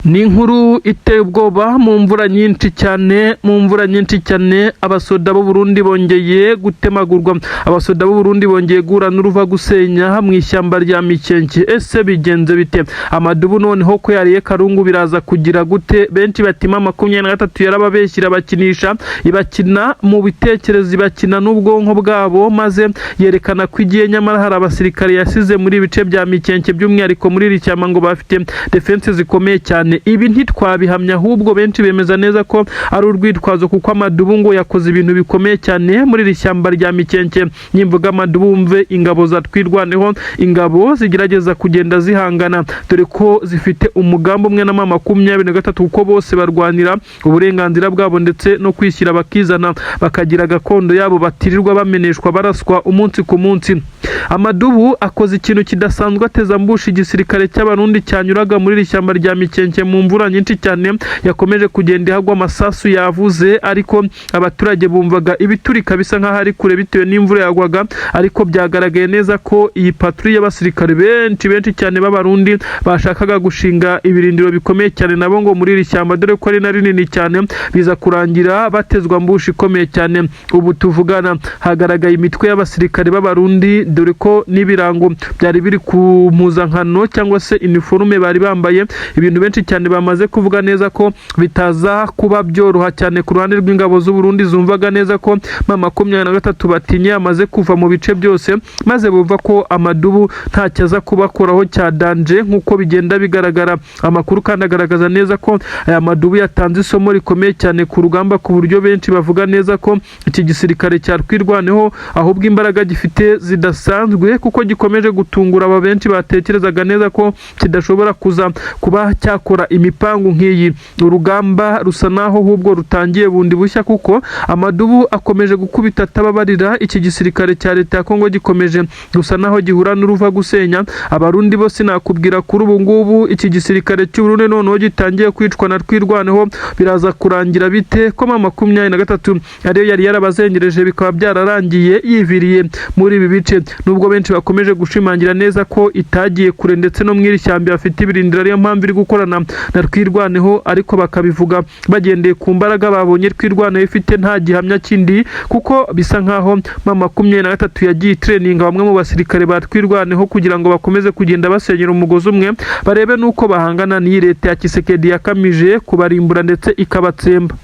Ni inkuru iteye ubwoba mu mvura nyinshi cyane abasoda b'u Burundi bongeye gutemagurwa. Abasoda b'u Burundi bongeye guhura n'uruva gusenya mu ishyamba rya Mikenke. Ese bigenze bite? Amadubu noneho ko yariye Karungu biraza kugira gute? Benshi batima 23 yarababeshyira bakinisha ibakina mu bitekerezo, ibakina n'ubwonko bwabo, maze yerekana ko igiye nyamara hari abasirikare yasize muri bice bya Mikenke, by'umwihariko muri iri cyama ngo bafite defense zikomeye cyane. Ibi ntitwabihamya, ahubwo benshi bemeza neza ko ari urwitwazo, kuko amadubu ngo yakoze ibintu bikomeye cyane muri iri shyamba rya Mikenke. Nyimvuga amadubu mve ingabo za Twirwaneho, ingabo zigerageza kugenda zihangana, dore ko zifite umugambo umwe na 23 kuko bose barwanira uburenganzira bwabo ndetse no kwishyira bakizana, bakagira gakondo yabo batirirwa bameneshwa baraswa umunsi ku munsi. Amadubu akoze ikintu kidasanzwe, ateza mbushi igisirikare cy'abarundi cyanyuraga muri iri shyamba rya Mikenke mu mvura nyinshi cyane yakomeje kugenda ihagwa amasasu yavuze, ariko abaturage bumvaga ibiturika bisa nkaho ari kure bitewe n'imvura yagwaga. Ariko byagaragaye neza ko iyi patrouille y'abasirikare benshi cyane b'abarundi bashakaga gushinga ibirindiro bikomeye cyane nabo ngo muri iri shyamba, dore ko ari na rinini cyane, biza kurangira batezwa mbushi ikomeye cyane. Ubu tuvugana hagaragaye imitwe y'abasirikare b'abarundi, dore ko n'ibirango byari biri ku mpuzankano cyangwa se uniforme bari bambaye. Ibintu benshi cyane bamaze kuvuga neza ko bitaza kuba byoroha cyane ku ruhande rw'ingabo z'u Burundi, zumvaga neza ko 23 batinye amaze kuva mu bice byose, maze bumva ko amadubu ntacyaza kubakoraho cya danje nk'uko bigenda bigaragara. Amakuru kandi agaragaza neza ko aya madubu yatanze isomo rikomeye cyane ku rugamba, ku buryo benshi bavuga neza ko iki gisirikare cya Twirwaneho ahubwo imbaraga gifite zidasanzwe, kuko gikomeje gutungura aba benshi batekerezaga neza ko kidashobora kuza kuba cyakora imipangu nk'iyi. Urugamba rusa naho ahubwo rutangiye bundi bushya, kuko amadubu akomeje gukubita atababarira. Iki gisirikare cya leta ya Kongo gikomeje gusa naho gihura n'uruva gusenya abarundi bose. Nakubwira kuri ubu ngubu iki gisirikare cy'u Burundi noneho gitangiye kwicwa na Twirwaneho, biraza kurangira bite ko 23 ariyo yari yarabazengereje bikaba byararangiye yiviriye muri ibi bice? Nubwo benshi bakomeje gushimangira neza ko itagiye kure ndetse no mwiri shyamba bafite ibirindiro, ariyo mpamvu iri gukorana na Twirwaneho, ariko bakabivuga bagendeye ku mbaraga babonye Twirwaneho ifite nta gihamya kindi, kuko bisa nkaho 23 yagiye traininga bamwe mu basirikare ba Twirwaneho kugira ngo bakomeze kugenda basenyera umugozi umwe, barebe nuko bahangana n'iyi leta ya Kisekedi yakamije kubarimbura ndetse ikabatsemba.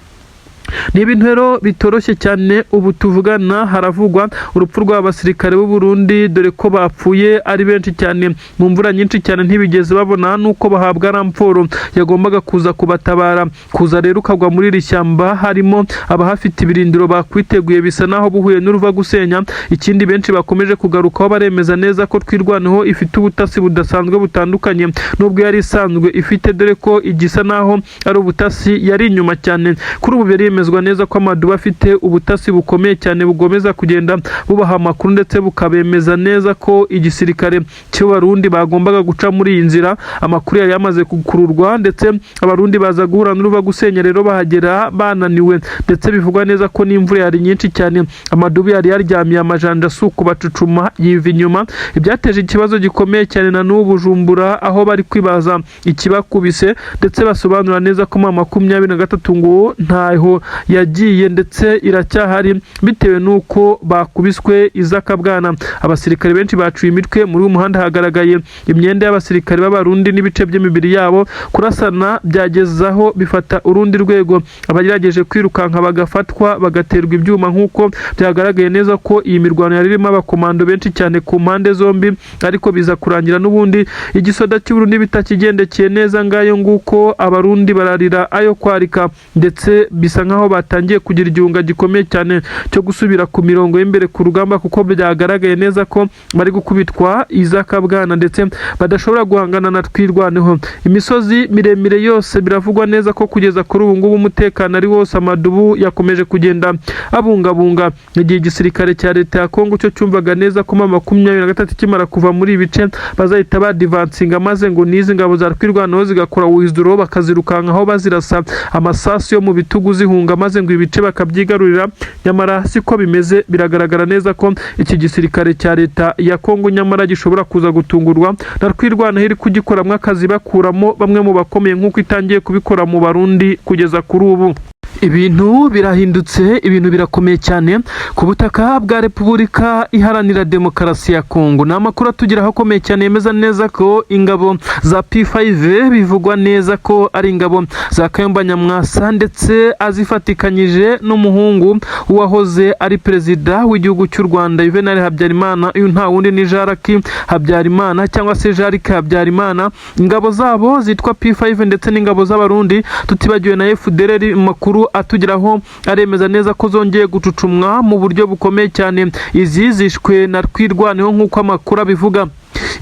Ni ibintu rero bitoroshye cyane. Ubu tuvugana haravugwa urupfu rw'abasirikare b'u Burundi, dore ko bapfuye ari benshi cyane mu mvura nyinshi cyane, ntibigeze babona nuko bahabwa ramforo yagombaga kuza kubatabara. Kuza rero ukagwa muri iri shyamba harimo abahafite ibirindiro bakwiteguye, bisa naho buhuye n'uruva gusenya. Ikindi benshi bakomeje kugarukaho baremeza neza ko Twirwaneho ifite ubutasi budasanzwe butandukanye nubwo yari isanzwe ifite, dore ko igisa naho ari ubutasi yari inyuma cyane. Kuri ubu biremezwa neza ko amadubu afite ubutasi bukomeye cyane bugomeza kugenda bubaha amakuru, ndetse bukabemeza neza ko igisirikare cy'abarundi bagombaga guca muri iyi nzira. Amakuru yari yamaze gukururwa, ndetse abarundi baza guhura n'uruva gusenya rero bahagera bananiwe, ndetse bivugwa neza ko n'imvura yari nyinshi cyane. Amadubu yari yaryamiye amajanja suku bacucuma yiva inyuma, ibyateje ikibazo gikomeye cyane na n'ubu Bujumbura, aho bari kwibaza ikibakubise, ndetse basobanura neza ko 23 ngo ntaho yagiye ndetse iracyahari bitewe nuko bakubiswe izakabwana. Abasirikare benshi bacuye imitwe. Muri uyu muhanda hagaragaye imyenda y'abasirikare b'abarundi n'ibice by'imibiri yabo. Kurasana byagezaho bifata urundi rwego, abagerageje kwirukanka bagafatwa bagaterwa ibyuma, nk'uko byagaragaye neza ko iyi mirwano yari irimo abakomando benshi cyane ku mpande zombi, ariko biza kurangira n'ubundi igisoda cy'u Burundi bitakigendekeye neza. Ngayo nguko abarundi bararira ayo kwarika, ndetse bisa nkaho batangiye kugira igihunga gikomeye cyane cyo gusubira ku mirongo y'imbere ku rugamba, kuko byagaragaye neza ko bari gukubitwa izakabwana ndetse badashobora guhangana na Twirwaneho. Imisozi miremire yose biravugwa neza ko kugeza kuri ubu ngubu umutekano ari wose. Amadubu yakomeje kugenda abungabunga, igihe igisirikare cya leta ya Kongo cyo cyumvaga neza ko 23 kimara kuva muri ibice bazahita badivansinga, maze ngo nizi ngabo za Twirwaneho zigakora withdraw bakazirukankaho bazirasa amasasu yo mu bitugu zihunga bahunga maze ngo ibice bakabyigarurira. Nyamara siko bimeze, biragaragara neza ko iki gisirikare cya leta ya Kongo nyamara gishobora kuza gutungurwa na Twirwaneho iri kugikoramwo akazi bakuramo bamwe mu bakomeye nk'uko itangiye kubikora mu Barundi kugeza kuri ubu. Ibintu birahindutse, ibintu birakomeye cyane ku butaka bwa Repubulika Iharanira Demokarasi ya Kongo. Ni amakuru atugeraho akomeye cyane yemeza neza ko ingabo za P5 bivugwa neza ko ari ingabo za Kayumba Nyamwasa ndetse azifatikanyije n'umuhungu wahoze ari perezida w'igihugu cy'u Rwanda Juvenal Habyarimana. Uyu nta wundi ni Jaraki Habyarimana cyangwa se Jarike Habyarimana. Ingabo zabo zitwa P5 ndetse n'ingabo z'Abarundi, tutibagiwe na FDLR. Makuru atugeraho aremeza neza ko zongeye gucucumwa mu buryo bukomeye cyane. Izi zishwe na Twirwaneho nk'uko amakuru abivuga.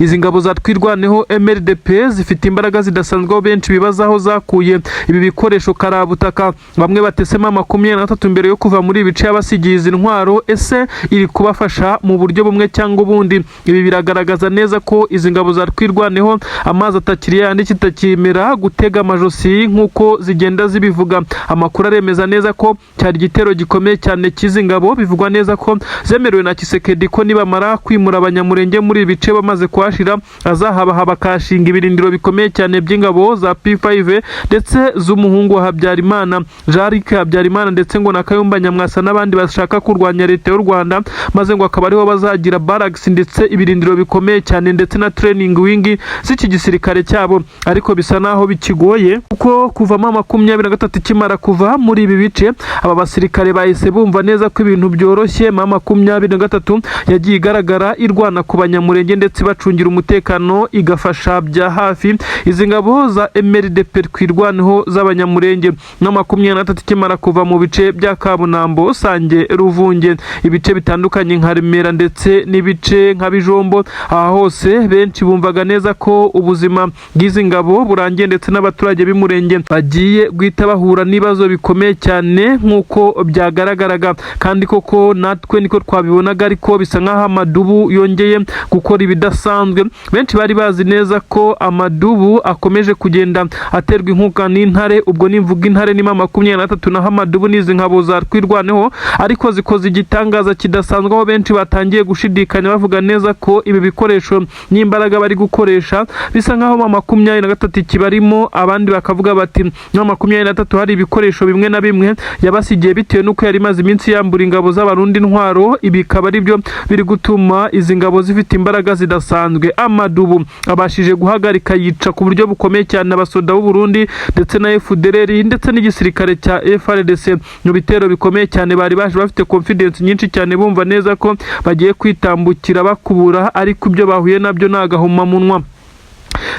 Izi ngabo za Twirwaneho MRDP zifite imbaraga zidasanzwe, benshi bibazaho zakuye ibi bikoresho karabutaka. Bamwe batesema 23 mbere yo kuva muri ibice y'abasigiye izi ntwaro. Ese iri kubafasha mu buryo bumwe cyangwa ubundi? Ibi biragaragaza neza ko izi ngabo za Twirwaneho amazi atakiriye yandi kitakimera gutega amajosi nk'uko zigenda zibivuga. Amakuru aremeza neza ko cyari igitero gikomeye cyane cy'izi ngabo. Bivugwa neza ko zemerewe na Kisekedi ko nibamara kwimura abanyamurenge muri ibice bamaze kuhashira azahaba bakashinga ibirindiro bikomeye cyane by'ingabo za P5 ndetse z'umuhungu wa Habyarimana Jarike Habyarimana ndetse ngo na Kayumba Nyamwasa n'abandi bashaka kurwanya leta y'u Rwanda, maze ngo akaba ariho bazagira barracks ndetse ibirindiro bikomeye cyane ndetse na training wing z'iki gisirikare cyabo. Ariko bisa naho bikigoye kuko kuvamo 23 kimara kuva muri ibi bice aba basirikare bahise bumva neza ko ibintu byoroshye. 23 yagiye igaragara irwana ku banyamurenge ndetse bacungira umutekano, igafasha bya hafi izi ngabo za MRDP Twirwaneho z'abanyamurenge. Na 23 kimara kuva mu bice bya Kabunambo, Sange, Ruvunge, ibice bitandukanye nka Remera ndetse n'ibice nka Bijombo. Aha hose benshi bumvaga neza ko ubuzima bw'izi ngabo burangiye ndetse n'abaturage b'imurenge bagiye guhita bahura n'ibibazo bikomeye cyane nk'uko byagaragaraga. Kandi koko natwe niko twabibonaga, ariko bisa nk'aho Amadubu yongeye gukora ibidasanzwe. Benshi bari bazi neza ko Amadubu akomeje kugenda aterwa inkunga n'intare. Ubwo nimvuga intare ni 23 na Amadubu n'izi ngabo za Twirwaneho, ariko zikoze igitangaza kidasanzwe aho benshi batangiye gushidikanya bavuga neza ko ibi bikoresho n'imbaraga bari gukoresha bisa nk'aho 23 kibarimo. Abandi bakavuga bati 23 hari ibikoresho bimwe na bimwe yabasigiye bitewe nuko yari maze iminsi yambura ingabo z'Abarundi ntwaro. Ibi kaba ari byo biri gutuma izi ngabo zifite imbaraga zidasanzwe. Amadubu abashije guhagarika yica ku buryo bukomeye cyane abasoda b'u Burundi ndetse na FDLR ndetse n'igisirikare cya FARDC mu bitero bikomeye cyane. Bari baje bafite confidence nyinshi cyane, bumva neza ko bagiye kwitambukira bakubura, ariko ibyo bahuye nabyo nagahuma munwa.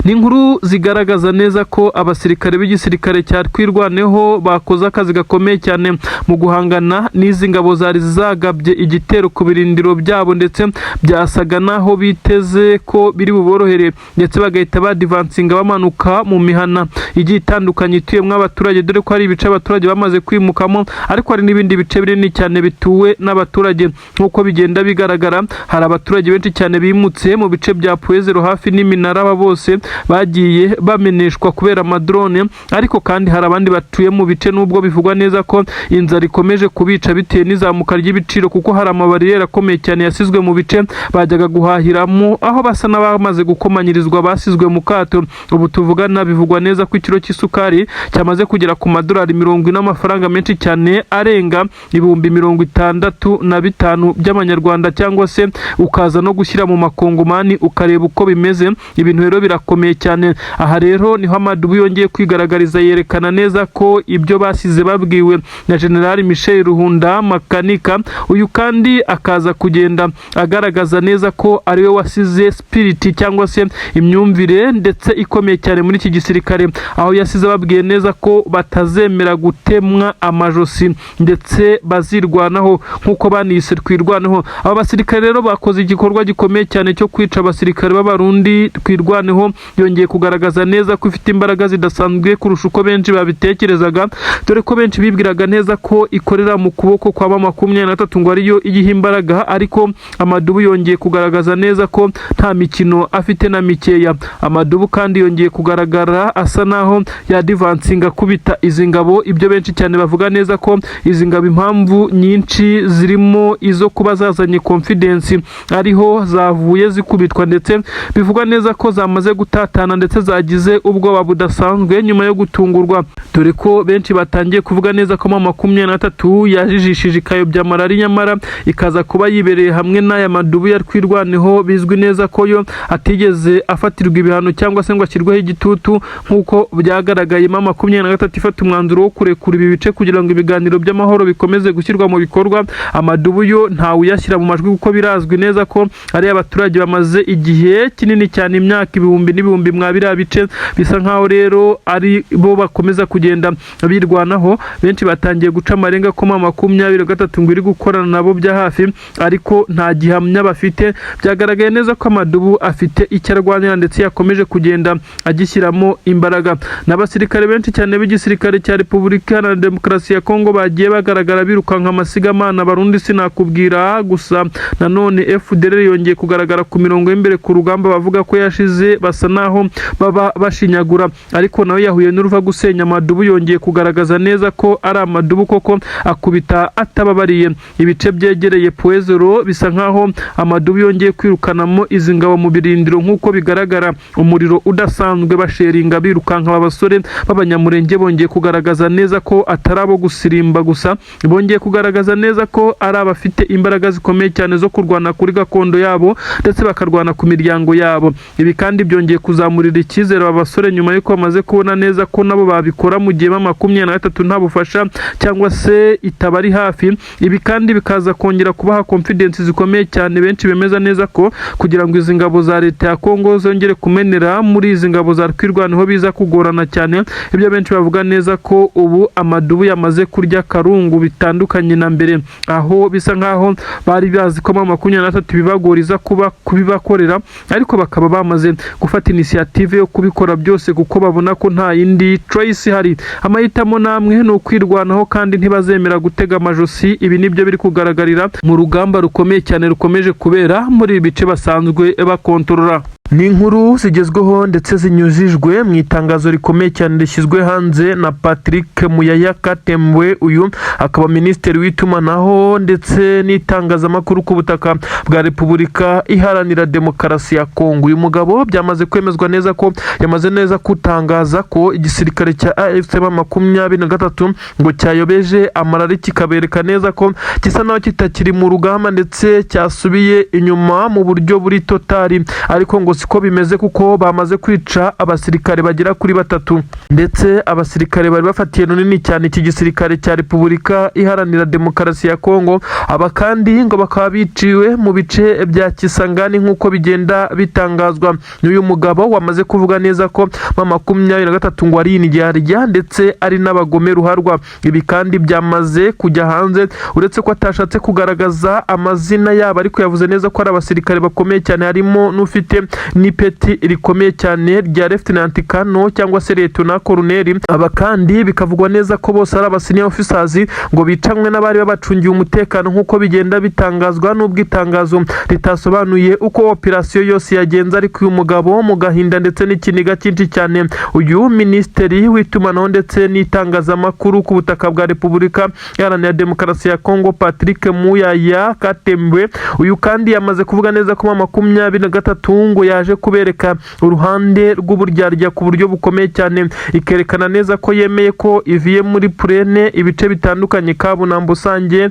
Ni inkuru zigaragaza neza ko abasirikare b'igisirikare cya Twirwaneho bakoze akazi gakomeye cyane mu guhangana n'izi ngabo zari zagabye igitero ku birindiro byabo, ndetse byasaga naho biteze ko biri buborohere ndetse bagahita badivansinga bamanuka mu mihana igiye itandukanye ituyemo abaturage, dore ko hari ibice abaturage bamaze kwimukamo, ariko hari n'ibindi bice binini cyane bituwe n'abaturage. Nk'uko bigenda bigaragara, hari abaturage benshi cyane bimutse mu bice bya Puezero hafi n'iminara. Aba bose bagiye bameneshwa kubera amadrone, ariko kandi hari abandi batuye mu bice nubwo bivugwa neza ko inzara ikomeje kubica bitewe n'izamuka ry'ibiciro, kuko hari amabariyeri akomeye cyane yasizwe mu bice bajyaga guhahiramo, aho basa n'abamaze gukomanyirizwa basizwe mu kato. Ubu tuvugana bivugwa neza ko ikiro cy'isukari cyamaze kugera ku madolari 40 n'amafaranga menshi cyane arenga 65,000 by'amanyarwanda, cyangwa se ukaza no gushyira mu makongomani ukareba uko bimeze. Ibintu rero birakomeye cyane. Aha rero niho Amadubu yongeye kwigaragariza, yerekana neza ko ibyo basize babwiwe na General Michel Ruhunda Makanika, uyu kandi akaza kugenda agaragaza neza ko ariwe wasize spirit cyangwa se imyumvire ndetse ikomeye cyane muri iki gisirikare, aho yasize babwiye neza ko batazemera gutemwa amajosi ndetse bazirwanaho nk'uko banise Twirwaneho. Aba basirikare rero bakoze igikorwa gikomeye cyane cyo kwica abasirikare b'Abarundi Twirwaneho yongeye kugaragaza neza ko ifite imbaraga zidasanzwe kurusha uko benshi babitekerezaga, dore ko benshi bibwiraga neza ko ikorera mu kuboko kwa M23 ngo ariyo igiha imbaraga, ariko Amadubu yongeye kugaragaza neza ko nta mikino afite na mikeya. Amadubu kandi yongeye kugaragara asa naho yadivansinga kubita izi ngabo, ibyo benshi cyane bavuga neza ko izi ngabo impamvu nyinshi zirimo izo kuba zazanye confidence ariho zavuye zikubitwa, ndetse bivugwa neza ko zamaze gutatana ndetse zagize ubwoba budasanzwe nyuma yo gutungurwa, dore ko benshi batangiye kuvuga neza ko M23 yajijishije ikayobya marari, nyamara ikaza kuba yibereye hamwe n'aya Madubu ya twirwaneho bizwi neza ko yo atigeze afatirwa ibihano cyangwa se ngo ashyirweho igitutu nk'uko byagaragaye. M23 ifata umwanzuro wo kurekura ibi bice kugira ngo ibiganiro by'amahoro bikomeze gushyirwa mu bikorwa. Amadubu yo ntawe uyashyira mu majwi kuko birazwi neza ko ari abaturage bamaze igihe kinini cyane, imyaka ibihumbi n'ibihumbi mwabira bice, bisa nkaho rero ari bo bakomeza kugenda birwanaho. Benshi batangiye guca amarenga ko M23 ngo iri gukorana nabo bya hafi, ariko nta gihamya bafite. Byagaragaye neza ko Amadubu afite icyo arwanira ndetse yakomeje kugenda agishyiramo imbaraga. N'abasirikare benshi cyane b'igisirikare cya Repubulika Iharanira Demokarasi ya Kongo bagiye bagaragara birukanka amasigamana Barundi sinakubwira. Gusa nanone FDLR yongeye kugaragara ku mirongo y'imbere ku rugamba, bavuga ko yashize, basa naho baba bashinyagura, ariko nawe yahuye n'uruva gusenya. Amadubu yongeye kugaragaza neza ko ari Amadubu koko akubita atababariye. Ibice byegereye Puezero bisa nkaho Amadubu yongeye kwirukanamo izi ngabo mu birindiro nk'uko bigaragara, umuriro udasanzwe basheringa birukanka. Aba basore b'abanyamurenge bongeye kugaragaza neza ko atari abo gusirimba gusa, bongeye kugaragaza neza ko ari abafite imbaraga zikomeye cyane zo kurwana kuri gakondo yabo ndetse bakarwana ku miryango yabo. Ibi kandi byongeye kuzamurira icyizere aba basore nyuma y'uko bamaze kubona neza ko nabo babikora mu gihe M23 nta bufasha cyangwa se itabari hafi. Ibi kandi bikaza kongera kubaha confidence zikomeye cyane. Benshi bemeza neza ko kugira ngo izi ngabo za leta ya Kongo zongere kumenera muri izi ngabo za twirwaneho biza kugorana cyane. Ibyo benshi bavuga neza ko ubu Amadubu yamaze kurya karungu bitandukanye na mbere, aho bisa nkaho bari bazi ko M23 bibagoriza kuba kubibakorera, ariko bakaba bamaze gufata initiative yo kubikora byose kuko babona ko nta yindi choice hari. Amahitamo namwe no kwirwanaho kandi ntibazemera gutega amajosi. Ibi nibyo biri kugaragarira mu rugamba rukomeye cyane rukomeje kubera muri ibi bice basanzwe bakontorora. Ni inkuru zigezweho ndetse zinyujijwe mu itangazo rikomeye cyane rishyizwe hanze na Patrick Muyaya Katembwe. Uyu akaba minisitiri w'itumanaho ndetse n'itangazamakuru ku butaka bwa Repubulika Iharanira Demokarasi ya Kongo. Uyu mugabo byamaze kwemezwa neza ko yamaze neza kutangaza ko igisirikare cya AFC M23 ngo cyayobeje amarari, kikabereka neza ko gisa naho kitakiri mu rugamba ndetse cyasubiye inyuma mu buryo buri totali, ariko ngo siko bimeze kuko bamaze kwica abasirikare bagera kuri 3, ndetse abasirikare bari bafatiye runini cyane iki gisirikare cya Repubulika Iharanira Demokarasi ya Kongo. Aba kandi ngo bakaba biciwe mu bice bya Kisangani nk'uko bigenda bitangazwa n'uyu mugabo wamaze kuvuga neza ko M23 ngo ari indyarya ndetse ari n'abagome ruharwa. Ibi kandi byamaze kujya hanze, uretse ko atashatse kugaragaza amazina yabo, ariko yavuze neza ko ari abasirikare bakomeye cyane, harimo n'ufite n'ipeti rikomeye cyane rya Lieutenant Kano cyangwa se Lieutenant Colonel. Aba kandi bikavugwa neza ko bose ari abasenior officers ngo bicanywe n'abari babacungiye umutekano nk'uko bigenda bitangazwa, n'ubwo itangazo ritasobanuye uko operation yose yagenze. Ariko uyu mugabo mu gahinda ndetse n'ikiniga cyinshi cyane, uyu minisitiri w'itumanaho ndetse n'itangazamakuru ku butaka bwa Repubulika Iharanira Demokarasi ya Kongo Patrick Muyaya Katembwe, uyu kandi yamaze kuvuga neza ko M23 ngo yaje kubereka uruhande rw'uburyarya ku buryo bukomeye cyane, ikerekana neza ko yemeye ko iviye muri Purene, ibice bitandukanye Kabunambo, Sange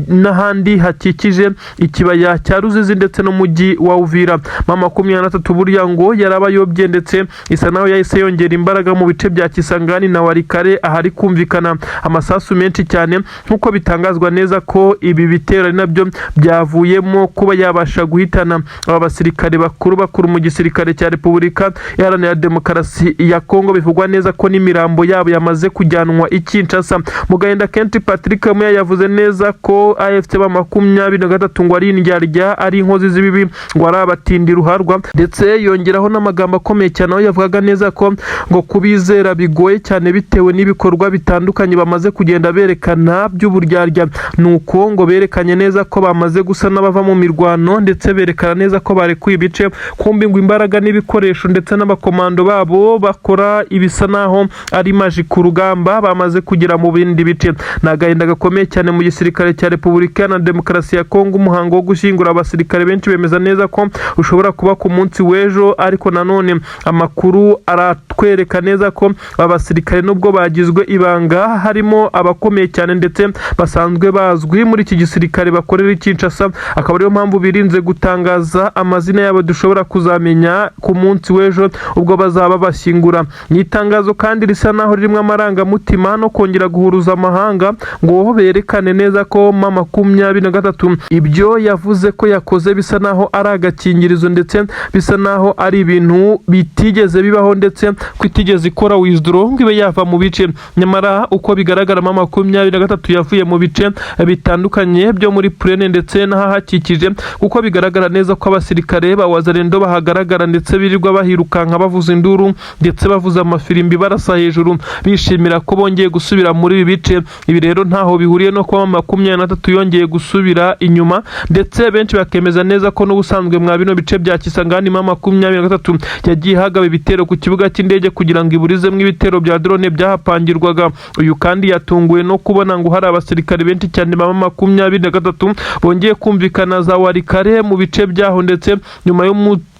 n'ahandi hakikije ikibaya cya Ruzizi ndetse n'umujyi wa Uvira. M23 burya ngo yarabayobye ndetse isa naho yahise yongera imbaraga mu bice bya Kisangani na Warikare, ahari kumvikana amasasu menshi cyane, nk'uko bitangazwa neza ko ibi bitero ari nabyo byavuyemo kuba yabasha guhitana aba basirikare bakuru mu gisirikare cya Repubulika Iharanira Demokarasi ya Kongo. Bivugwa neza ko n'imirambo yabo yamaze kujyanwa i Kinshasa. Mugahenda Kent Patrick Muya yavuze neza ko AFC ba 23 ngo ari indyarya, ari inkozi z'ibibi, ngo ari abatindi ruharwa, ndetse yongeraho n'amagambo akomeye cyane aho yavugaga neza ko ngo kubizera bigoye cyane bitewe n'ibikorwa bitandukanye bamaze kugenda berekana by'uburyarya. Nuko ngo berekanye neza ko bamaze gusa n'abava mu mirwano, ndetse berekana neza ko barekuye ibice, kumbi ngo imbaraga n'ibikoresho ndetse n'abakomando babo bakora ibisa naho ari maji ku rugamba bamaze kugira mu bindi bice. Nagahinda gakomeye cyane mu gisirikare cya Repubulika na Demokarasi ya Kongo. Umuhango wo gushyingura abasirikare benshi bemeza neza ko ushobora kuba ku munsi w'ejo, ariko nanone amakuru aratwereka neza ko abasirikare nubwo bagizwe ibanga, harimo abakomeye cyane ndetse basanzwe bazwi muri iki gisirikare bakorera i Kinshasa. Akaba ariyo mpamvu birinze gutangaza amazina yabo dushobora kuzamenya ku munsi w'ejo ubwo bazaba bashyingura. Ni itangazo kandi risa naho ririmo amarangamutima no kongera guhuruza amahanga ngo berekane neza ko mama 23 ibyo yavuze ko yakoze bisa naho ari agakingirizo, ndetse bisa naho ari ibintu bitigeze bibaho, ndetse kwitigeze ikora withdraw ngo ibe yava mu bice. Nyamara uko bigaragara mama 23 yavuye mu bice bitandukanye byo muri Plene ndetse n'ahakikije, kuko bigaragara neza ko abasirikare ba Wazalendo bahagaragara ndetse birirwa bahirukanka bavuza induru ndetse bavuza amafirimbi barasa hejuru bishimira ko bongeye gusubira muri ibi bice. Ibi rero ntaho bihuriye no kuba mama 23 yongeye gusubira inyuma, ndetse benshi bakemeza neza ko n'ubusanzwe mwa bino bice bya Kisangani mama 23 yagiye hagaba ibitero ku kibuga cy'indege kugira ngo iburizemo ibitero bya drone byahapangirwaga. Uyu kandi yatunguwe no kubona ngo hari abasirikare benshi cyane ba mama 23 bongeye kumvikana za Warikare mu bice byaho, ndetse nyuma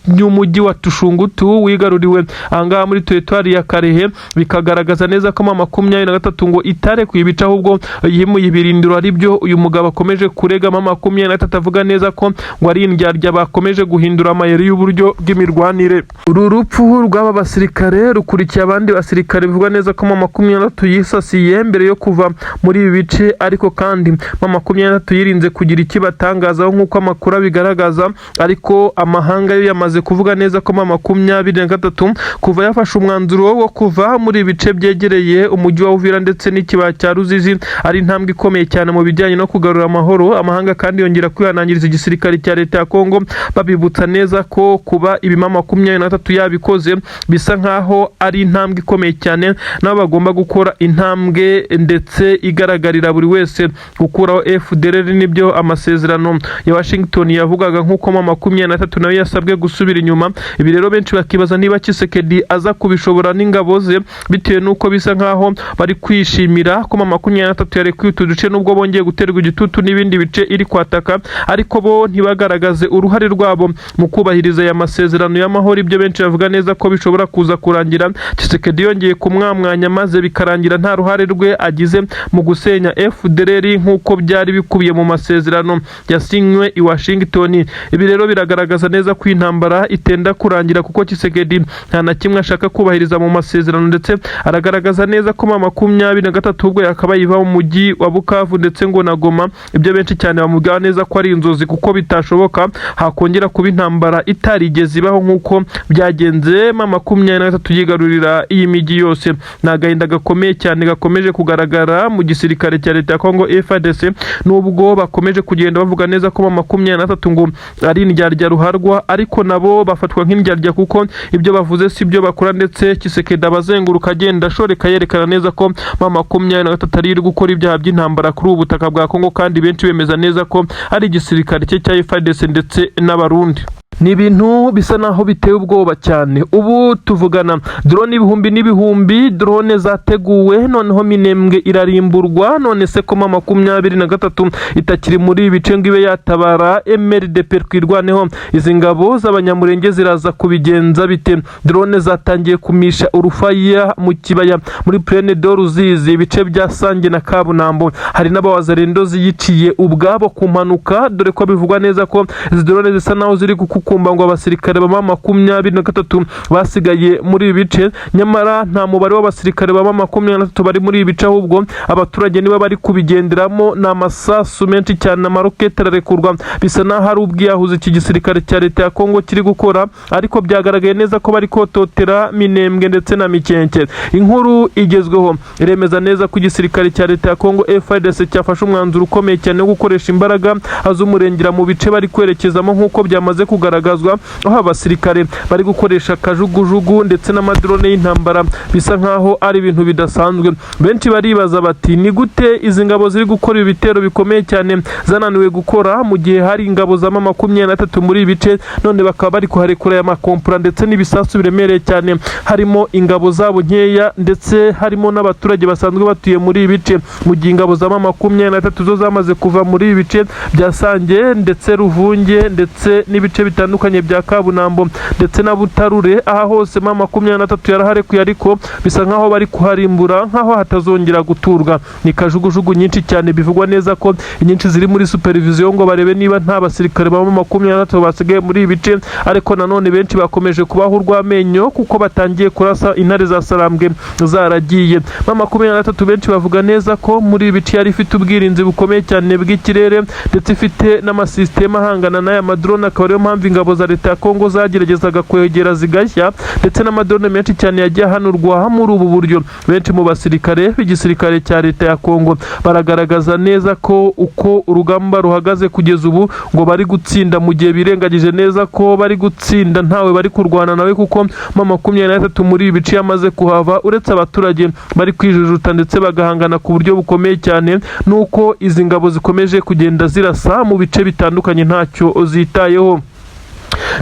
y'umujyi wa Tushungutu wigaruriwe ahangaha muri teritwari ya Karehe. Bikagaragaza neza ko mama 23 ngo itare kuyibica, ahubwo yimuye ibirindiro. Ari byo uyu mugabo akomeje kurega mama 23 avuga neza ko ngo ari indyarya bakomeje guhindura amayeri y'uburyo bw'imirwanire. Uru rupfu rw'aba basirikare rukurikiye abandi basirikare bivugwa neza ko mama 23 yisasiye mbere yo kuva muri ibi bice, ariko kandi mama 23 yirinze kugira ikibatangazaho nk'uko amakuru abigaragaza. Ariko amahanga yo yamaze kuvuga neza ko mama 23 kuva yafashe umwanzuro wo kuva muri bice byegereye umujyi wa Uvira ndetse n'ikibaya cya Ruzizi ari intambwe ikomeye cyane mu bijyanye no kugarura amahoro. Amahanga kandi yongera kwihanangiriza igisirikare cya leta ya Kongo, babibutsa neza ko kuba ibi mama 23 yabikoze bisa nkaho ari intambwe ikomeye cyane, nabo bagomba gukora intambwe ndetse igaragarira buri wese. Gukuraho FDLR nibyo amasezerano ya Washington yavugaga, nk'uko mama 23 nawe yasabwe gusubira inyuma. Ibi rero benshi bakibaza niba Tshisekedi aza kubishobora n'ingabo ze, bitewe nuko bisa nkaho bari kwishimira ko mama 23 yarekuye utu duce nubwo bongeye guterwa igitutu n'ibindi bice iri kwataka, ariko bo ntibagaragaze uruhare rwabo mu kubahiriza aya masezerano y'amahoro. Ibyo benshi bavuga neza ko bishobora kuza kurangira Tshisekedi yongeye kumwamwanya maze bikarangira nta ruhare rwe agize mu gusenya FDLR nk'uko byari bikubiye mu masezerano yasinywe i Washington. Ibi rero biragaragaza neza ko intambara itenda kurangira, kuko Tshisekedi nta na kimwe ashaka kubahiriza mu masezerano, ndetse aragaragaza neza ko mama 23 ubwo yakabaye iva mu mujyi wa Bukavu ndetse ngo na Goma. Ibyo benshi cyane bamubwira neza ko ari inzozi, kuko bitashoboka hakongera kuba intambara itarigeze ibaho nk'uko byagenze mama 23 yigarurira iyi miji yose. Nagahinda gakomeye cyane gakomeje kugaragara mu gisirikare cya leta ya Kongo FARDC, nubwo bakomeje kugenda bavuga neza ko mama 23 ngo ari indyarya ruharwa, ariko nabo bafatwa nk'indyarya kuko ibyo bavuze si byo bakora. Ndetse Tshisekedi abazenguruka agenda ashoreka yerekana neza ko mama 23 ari gukora ibyaha by'intambara kuri ubu butaka bwa Kongo, kandi benshi bemeza neza ko ari igisirikare cye cya FARDC ndetse n'abarundi. Ni ibintu bisa naho biteye ubwoba cyane. Ubu tuvugana drone ibihumbi n'ibihumbi, drone zateguwe noneho Minembwe irarimburwa. None se ko mama 23 itakiri muri ibice ngo ibe yatabara MRDP kwirwaneho, izi ngabo z'abanyamurenge ziraza kubigenza bite? Drone zatangiye kumisha urufaya mu kibaya muri Plaine de Ruzizi, ibice bya Sange na Kabunambo. Hari n'abawazalendo ziyiciye ubwabo kumanuka, dore ko bivugwa neza ko izi drone zisa naho ziri gukumba ngo abasirikare ba 23 basigaye muri ibi bice, nyamara nta mubare w'abasirikare ba 23 bari muri ibi bice, ahubwo abaturage niba bari kubigenderamo n'amasasu menshi cyane, amaroketi ararekurwa, bisa naho hari ubwiyahuzi iki gisirikare cya leta ya Kongo kiri gukora, ariko byagaragaye neza ko bari kototera Minembwe ndetse na Mikenke. Inkuru igezweho iremeza neza ko igisirikare cya leta ya Kongo FARDC cyafashe umwanzuro ukomeye cyane wo gukoresha imbaraga az'umurengera mu bice bari kwerekezamo, nk'uko byamaze kugaragazwa, aho abasirikare bari gukoresha kajugujugu ndetse n'amadrone y'intambara, bisa nkaho ari ibintu bidasanzwe. Benshi baribaza bati ni gute izi ngabo ziri gukora ibitero bikomeye cyane zananiwe gukora mu gihe hari ingabo za 23 muri ibice, none bakaba bari kuharekura ya makompura ndetse n'ibisasu biremereye cyane, harimo ingabo zabo nkeya ndetse harimo n'abaturage basanzwe batuye muri ibice, mu gihe ingabo za 23 zo zamaze kuva muri ibice bya Sange ndetse Ruvunge ndetse n'ibice bitandukanye bya Kabunambo ndetse na Butarure. Aha hose 23 yaraharekuye, ariko bisa nkaho bari kuharimbura, nkaho hatazongera guturwa. Ni kajugujugu nyinshi cyane, bivugwa neza ko inyinshi ziri muri supervision ngo barebe niba nta basirikare ba 23 basigaye muri ibice, ariko nanone benshi bakomeje kubaho urw'amenyo kuko batangiye kurasa intare za Sarambwe zaragiye. 23 benshi bavuga neza ko muri ibice yari ifite ubwirinzi bukomeye cyane bw'ikirere ndetse ifite n'amasysteme ahangana n'aya madrone, akaba ariyo mpamvu ingabo za leta ya Kongo zageragezaga kwegera zigashya, ndetse n'amadrone menshi cyane yagiye ahanurwa muri ubu buryo. Benshi mu basirikare b'igisirikare cya leta ya Kongo baragaragaza neza ko uko urugamba ruhagaze kugeza ubu ngo bari gutsinda, mu gihe birengagije neza ko bari gutsinda ntawe bari kurwana nawe, kuko 23 muri ibi bice yamaze kuhava, uretse abaturage bari kwijujuta ndetse bagahangana ku buryo bukomeye cyane, nuko izi ngabo zikomeje kugenda zirasa mu bice bitandukanye ntacyo zitayeho.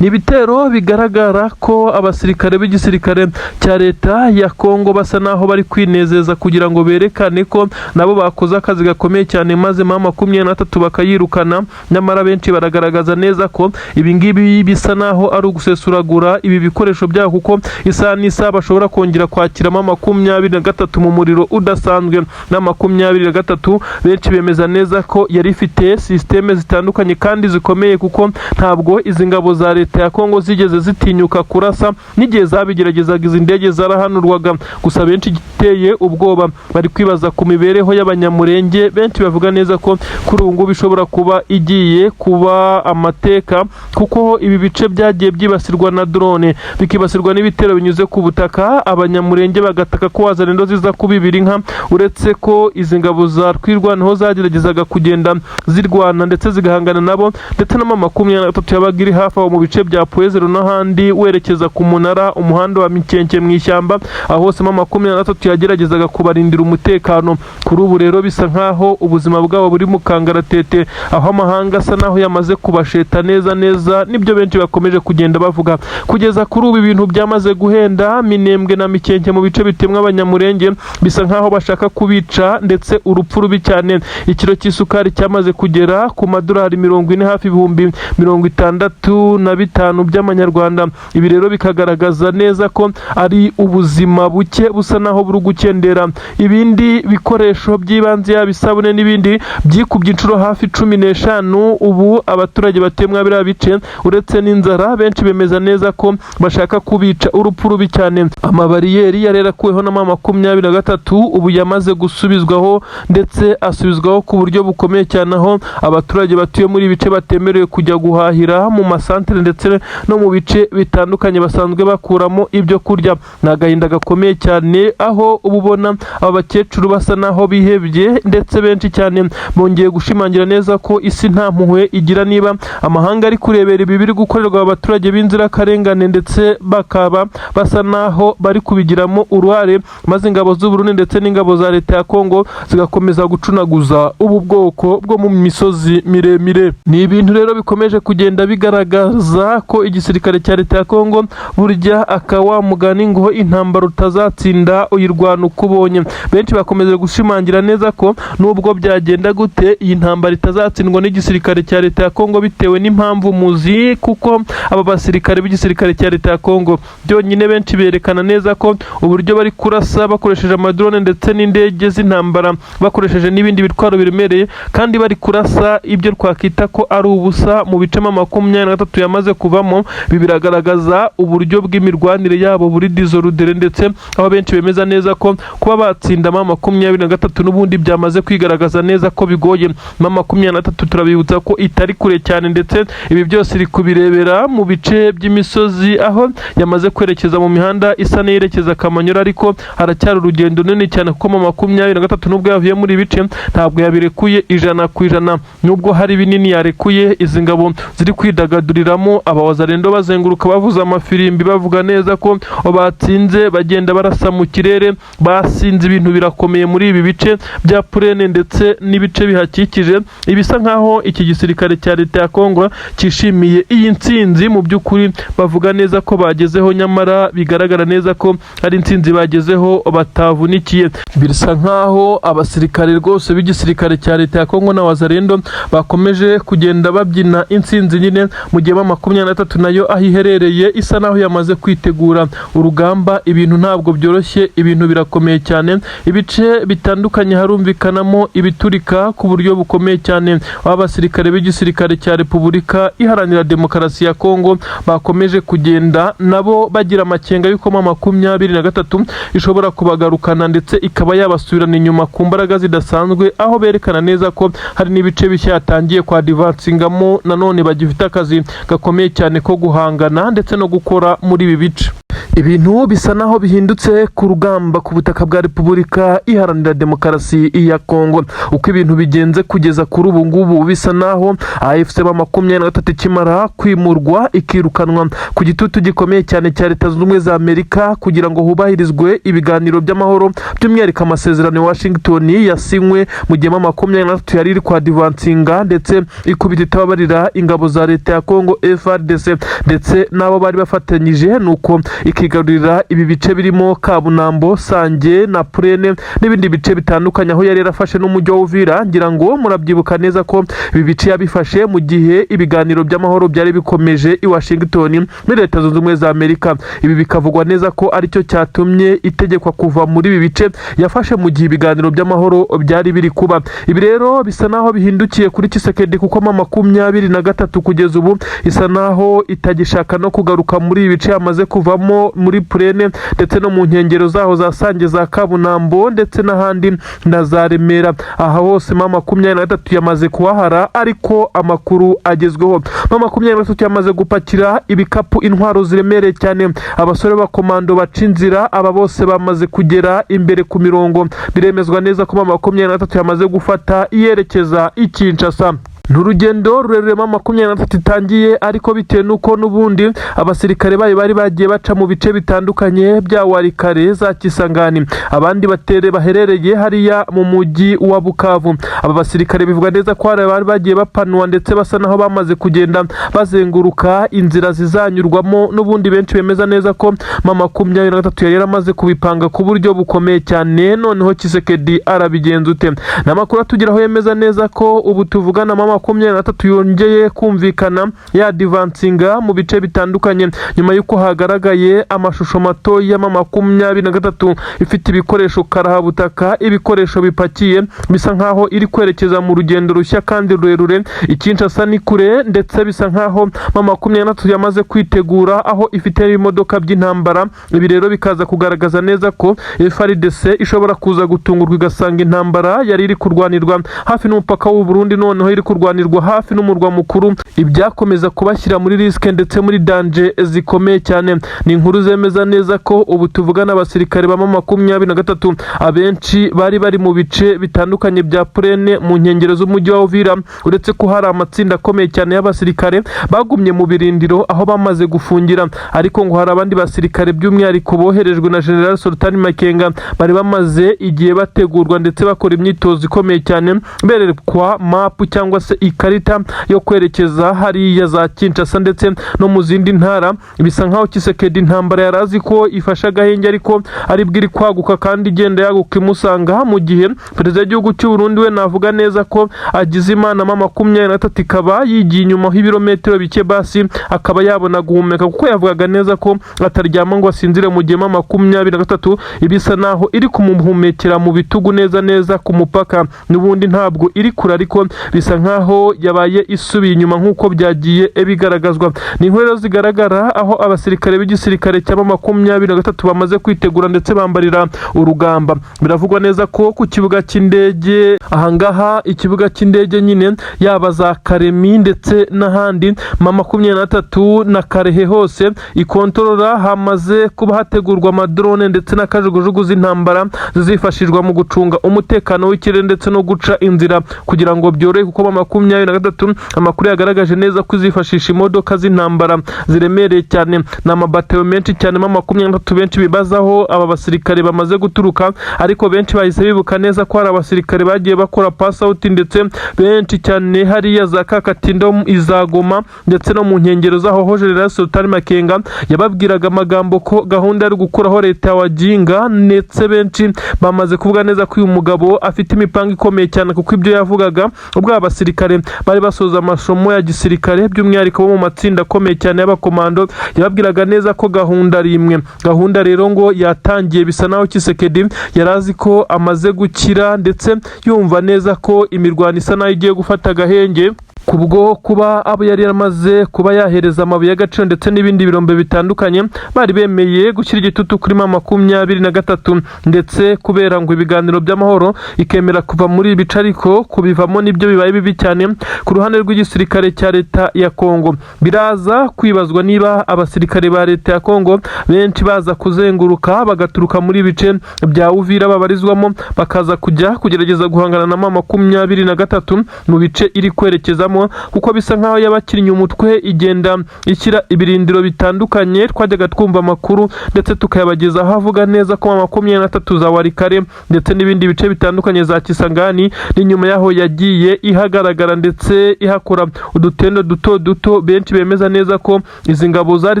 Ni ibitero bigaragara ko abasirikare b'igisirikare cya leta ya Kongo basa naho bari kwinezeza kugira ngo berekane ko nabo bakoze akazi gakomeye cyane, maze 23 bakayirukana. Nyamara benshi baragaragaza neza ko ibi ngibi bisa naho ari ugusesuragura ibi bikoresho byabo, kuko isaha n'isaha bashobora kongera kwakira 23 mu muriro udasanzwe. Na 23 benshi bemeza neza ko yari ifite systeme zitandukanye kandi zikomeye, kuko ntabwo izi ngabo za leta ya Kongo zigeze zitinyuka kurasa, n'igihe zabigeragezaga izi ndege zarahanurwaga. Gusa benshi giteye ubwoba bari kwibaza ku mibereho y'abanyamurenge. Benshi bavuga neza ko kuri ubu ngubu bishobora kuba igiye kuba amateka, kuko ibi bice byagiye byibasirwa na drone, bikibasirwa n'ibitero binyuze ku butaka. Abanyamurenge bagataka ko wazarendo ziza kubibira inka, uretse ko izi ngabo za twirwanaho zageragezaga kugenda zirwana ndetse zigahangana nabo, ndetse na 23 yabaga iri hafi aho mu bice bya Poezero n'ahandi werekeza ku munara, umuhanda wa Mikenke mu ishyamba, aho hose 23 yageragezaga kubarindira umutekano. Kuri ubu rero bisa nkaho ubuzima bwabo buri mu kangaratete, aho amahanga asa naho yamaze kubasheta neza neza, nibyo benshi bakomeje kugenda bavuga. Kugeza kuri ubu ibintu byamaze guhenda. Minembwe na Mikenke mu bice bitemwa abanyamurenge bisa nkaho bashaka kubica, ndetse urupfu rubi cyane. Ikiro cy'isukari cyamaze kugera ku madolari 40 hafi ibihumbi 65 by'amanyarwanda. Ibi rero bikagaragaza neza ko ari ubuzima buke busa naho buri gukendera. Ibindi bikoresho by'ibanze yabisabune n'ibindi byikubye inshuro hafi 15. Ubu abaturage batemwa biriya bice, uretse n'inzara, benshi bemeza neza ko bashaka kubica urupfu rubi cyane. Amabariyeri yarerakuweho na 23 ubu yamaze gusubizwaho, ndetse asubizwaho ku buryo bukomeye cyane, aho abaturage batuye muri ibice batemerewe kujya guhahira mu masantere ndetse no mu bice bitandukanye basanzwe bakuramo ibyo kurya. Ni agahinda gakomeye cyane, aho uba ubona aba bakecuru basa naho bihebye, ndetse benshi cyane bongeye gushimangira neza ko isi nta mpuhwe igira. Niba amahanga ari kurebera ibi biri gukorerwa abaturage b'inzirakarengane, ndetse bakaba basa naho bari kubigiramo uruhare, maze ingabo z'u Burundi ndetse n'ingabo za leta ya Kongo zigakomeza gucunaguza ubu bwoko bwo mu misozi miremire. Ni ibintu rero bikomeje kugenda bigaragaza ko igisirikare cya leta ya Kongo burya akawa mugani ngo intambara utazatsinda uyirwana uko ubonye. Benshi bakomeje gushimangira neza ko nubwo byagenda gute iyi ntambara itazatsindwa n'igisirikare cya leta ya Kongo, bitewe n'impamvu muzi, kuko aba basirikare b'igisirikare cya leta ya Kongo byonyine benshi berekana neza ko uburyo bari kurasa bakoresheje amadrone ndetse n'indege z'intambara, bakoresheje n'ibindi bitwaro biremereye, kandi bari kurasa ibyo twakita ko ari ubusa mu bice 23 yamaze kuvamo, ibi biragaragaza uburyo bw'imirwanire yabo buri disorudere, ndetse aho benshi bemeza neza ko kuba batsinda M23 n'ubundi byamaze kwigaragaza neza ko bigoye. M23 turabibutsa ko itari kure cyane, ndetse ibi byose iri kubirebera mu bice by'imisozi, aho yamaze kwerekeza mu mihanda isa n'yerekeza Kamanyura, ariko haracyari urugendo runini cyane kuko M23 nubwo yavuye muri bice ntabwo yabirekuye 100%, nubwo hari binini yarekuye. Izi ngabo ziri kwidagaduriramo, abawazarendo bazenguruka bavuza amafirimbi bavuga neza ko batsinze, bagenda barasa mu kirere, basinze ibintu birakomeye muri ibi bice bya Purene ndetse n'ibice bihakikije. Ibisa nkaho iki gisirikare cya leta ya Kongo cyishimiye iyi ntsinzi, mu by'ukuri bavuga neza ko bagezeho, nyamara bigaragara neza ko ari intsinzi bagezeho batavunikiye. Birasa nkaho abasirikare rwose b'igisirikare cya leta ya Kongo na wazarendo bakomeje kugenda babyina intsinzi nyine, mu gihe M23 nayo aho iherereye isa naho yamaze kwitegura urugamba. Ibintu ntabwo byoroshye, ibintu birakomeye cyane, ibice bitandukanye harumvikanamo ibiturika ku buryo bukomeye cyane. Abasirikare b'igisirikare cya Repubulika Iharanira Demokarasi ya Kongo bakomeje kugenda nabo bagira amakenga yuko M23 ishobora kubagarukana ndetse ikaba yabasubirana inyuma ku mbaraga zidasanzwe, aho berekana neza ko hari n'ibice bishya yatangiye kwa divansingamo, nanone bagifite akazi gakomeye cyane ko guhangana ndetse no gukora muri ibi bice. Ibintu bisa naho bihindutse ku rugamba ku butaka bwa Repubulika Iharanira Demokarasi ya Kongo. Uko ibintu bigenze kugeza kuri ubu ngubu, bisa naho AFC M23 kimara kwimurwa ikirukanwa ku gitutu gikomeye cyane cya Leta Zunze Ubumwe za Amerika kugira ngo hubahirizwe ibiganiro by'amahoro, by'umwihariko amasezerano ya Washington yasinywe mu gihe M23 yari iri kwa divansinga ndetse ikubita itababarira ingabo za leta ya Kongo FARDC ndetse nabo bari bafatanyije, nuko ikigarurira ibi bice birimo Kabunambo, Sange na Purene n'ibindi bice bitandukanye, aho yari yarafashe n'umujyi wa Uvira. Ngira ngo murabyibuka neza ko ibi bice yabifashe mu gihe ibiganiro by'amahoro byari bikomeje i Washington muri Leta Zunze Ubumwe za Amerika. Ibi bikavugwa neza ko aricyo cyatumye itegekwa kuva muri ibi bice yafashe mu gihe ibiganiro by'amahoro byari biri kuba. Ibi rero bisa naho bihindukiye kuri Tshisekedi, kuko M23 kugeza ubu isa naho itagishaka no kugaruka muri ibi bice yamaze kuvamo muri Purene ndetse no mu nkengero zaho za Sange, za Kabunambo ndetse n'ahandi na za Remera. Aha hose M23 yamaze kuhahara, ariko amakuru agezweho M23 yamaze gupakira ibikapu, intwaro ziremereye cyane. Abasore b'abakomando baca inzira, aba bose bamaze kugera imbere ku mirongo. Biremezwa neza ko M23 yamaze gufata iyerekeza i Kinshasa. N'urugendo rurerure M23 itangiye, ariko bitewe nuko n'ubundi abasirikare bayo bari bagiye baca mu bice bitandukanye bya Warikare, za Kisangani, abandi baherereye hariya mu mujyi wa Bukavu. Aba basirikare bivuga neza ko bari bagiye bapanwa ndetse basa naho bamaze kugenda bazenguruka inzira zizanyurwamo, n'ubundi benshi bemeza neza ko M23 yari yaramaze kubipanga ku buryo bukomeye cyane. Noneho Tshisekedi arabigenza ute? N'amakuru atugeraho yemeza neza ko ubu tuvugana M23 yongeye kumvikana ya divansinga mu bice bitandukanye, nyuma yuko hagaragaye amashusho mato ya M23 ifite ibikoresho karahabutaka, ibikoresho bipakiye, bisa nkaho iri kwerekeza mu rugendo rushya kandi rurerure. Kinshasa ni kure, ndetse bisa nkaho M23 yamaze kwitegura, aho ifite imodoka by'intambara. Ibi rero bikaza kugaragaza neza ko FARDC ishobora kuza gutungurwa igasanga intambara yari iri kurwanirwa hafi n'umupaka w'u Burundi, noneho iri kurwanirwa hafi n'umurwa mukuru, ibyakomeza kubashyira muri riske ndetse muri danger zikomeye cyane. Ni inkuru zemeza neza ko ubu tuvugana abasirikare ba M23 abenshi bari mu bice bitandukanye bya Purene mu nkengero z'umujyi wa Uvira, uretse ko hari amatsinda akomeye cyane y'abasirikare bagumye mu birindiro aho bamaze gufungira, ariko ngo hari abandi basirikare by'umwihariko boherejwe na General Sultan Makenga bari bamaze igihe bategurwa ndetse bakora imyitozo ikomeye cyane, berekwa map cyangwa se ikarita yo kwerekeza hariya za Kinshasa ndetse no mu zindi ntara. Bisa nkaho Tshisekedi intambara yarazi ko ifasha agahenge, ariko ari bwiri kwaguka kandi igenda yaguka imusanga, mu gihe perezida w'igihugu cy'u Burundi we navuga neza ko agize imana M23 ikaba yigiye inyuma h'ibirometero bike, basi akaba yabona guhumeka, kuko yavugaga neza ko ataryama ngo asinzire mu gihe M23 ibisa naho iri kumuhumekera mu bitugu neza ku mupaka. N'ubundi ntabwo iri kure, ariko bisa nkaho naho yabaye isubiye inyuma nk'uko byagiye bigaragazwa. Ni inkuru zigaragara aho abasirikare b'igisirikare cya 23 bamaze kwitegura ndetse bambarira urugamba. Biravugwa neza ko ku kibuga cy'indege ahangaha ikibuga cy'indege nyine yaba za Karemi ndetse n'ahandi 23 na Karehe hose ikontorora hamaze kuba hategurwa amadrone ndetse n'akajugujugu z'intambara zizifashishwa mu gucunga umutekano w'ikirere ndetse no guca inzira kugira ngo byorohe, kuko 23 amakuru yagaragaje neza ko izifashisha imodoka z'intambara ziremereye cyane n'amabatero menshi cyane 23 benshi bibazaho aba basirikare bamaze guturuka, ariko benshi bahise bibuka neza ko hari abasirikare bagiye bakora pass out ndetse benshi cyane hariya za Kakatindo izagoma ndetse no mu nkengero zaho ho General Sultan Makenga yababwiraga amagambo ko gahunda ari gukuraho leta ya Wajinga, ndetse benshi bamaze kuvuga neza ko uyu mugabo afite imipanga ikomeye cyane, kuko ibyo yavugaga ubwo abasirikare bari basoza amasomo ya gisirikare by'umwihariko bo mu matsinda akomeye cyane y'abakomando, yababwiraga neza ko gahunda ari imwe. Gahunda rero ngo yatangiye bisa naho Tshisekedi yarazi ko amaze gukira ndetse yumva neza ko imirwano isa naho igiye gufata agahenge kubwo kuba abo yari yaramaze kuba yahereza amabuye y'agaciro ndetse n'ibindi birombe bitandukanye bari bemeye gushyira igitutu kuri 23 ndetse kubera ngo ibiganiro by'amahoro ikemera kuva muri ibice, ariko kubivamo nibyo bibaye bibi cyane ku ruhande rw'igisirikare cya leta ya Kongo. Biraza kwibazwa niba abasirikare ba leta ya Kongo benshi baza kuzenguruka bagaturuka muri ibice bya Uvira babarizwamo bakaza kujya kugerageza guhangana na 23 mu bice iri kwerekezamo, kuko bisa nkaho yabakinnye umutwe igenda ishyira ibirindiro bitandukanye. Twajyaga twumva amakuru ndetse tukayabageza aho avuga neza ko 23 za Warikare ndetse n'ibindi bice bitandukanye za Kisangani ni nyuma yaho yagiye ihagaragara ndetse ihakora udutendo duto benshi bemeza neza ko izi ngabo zari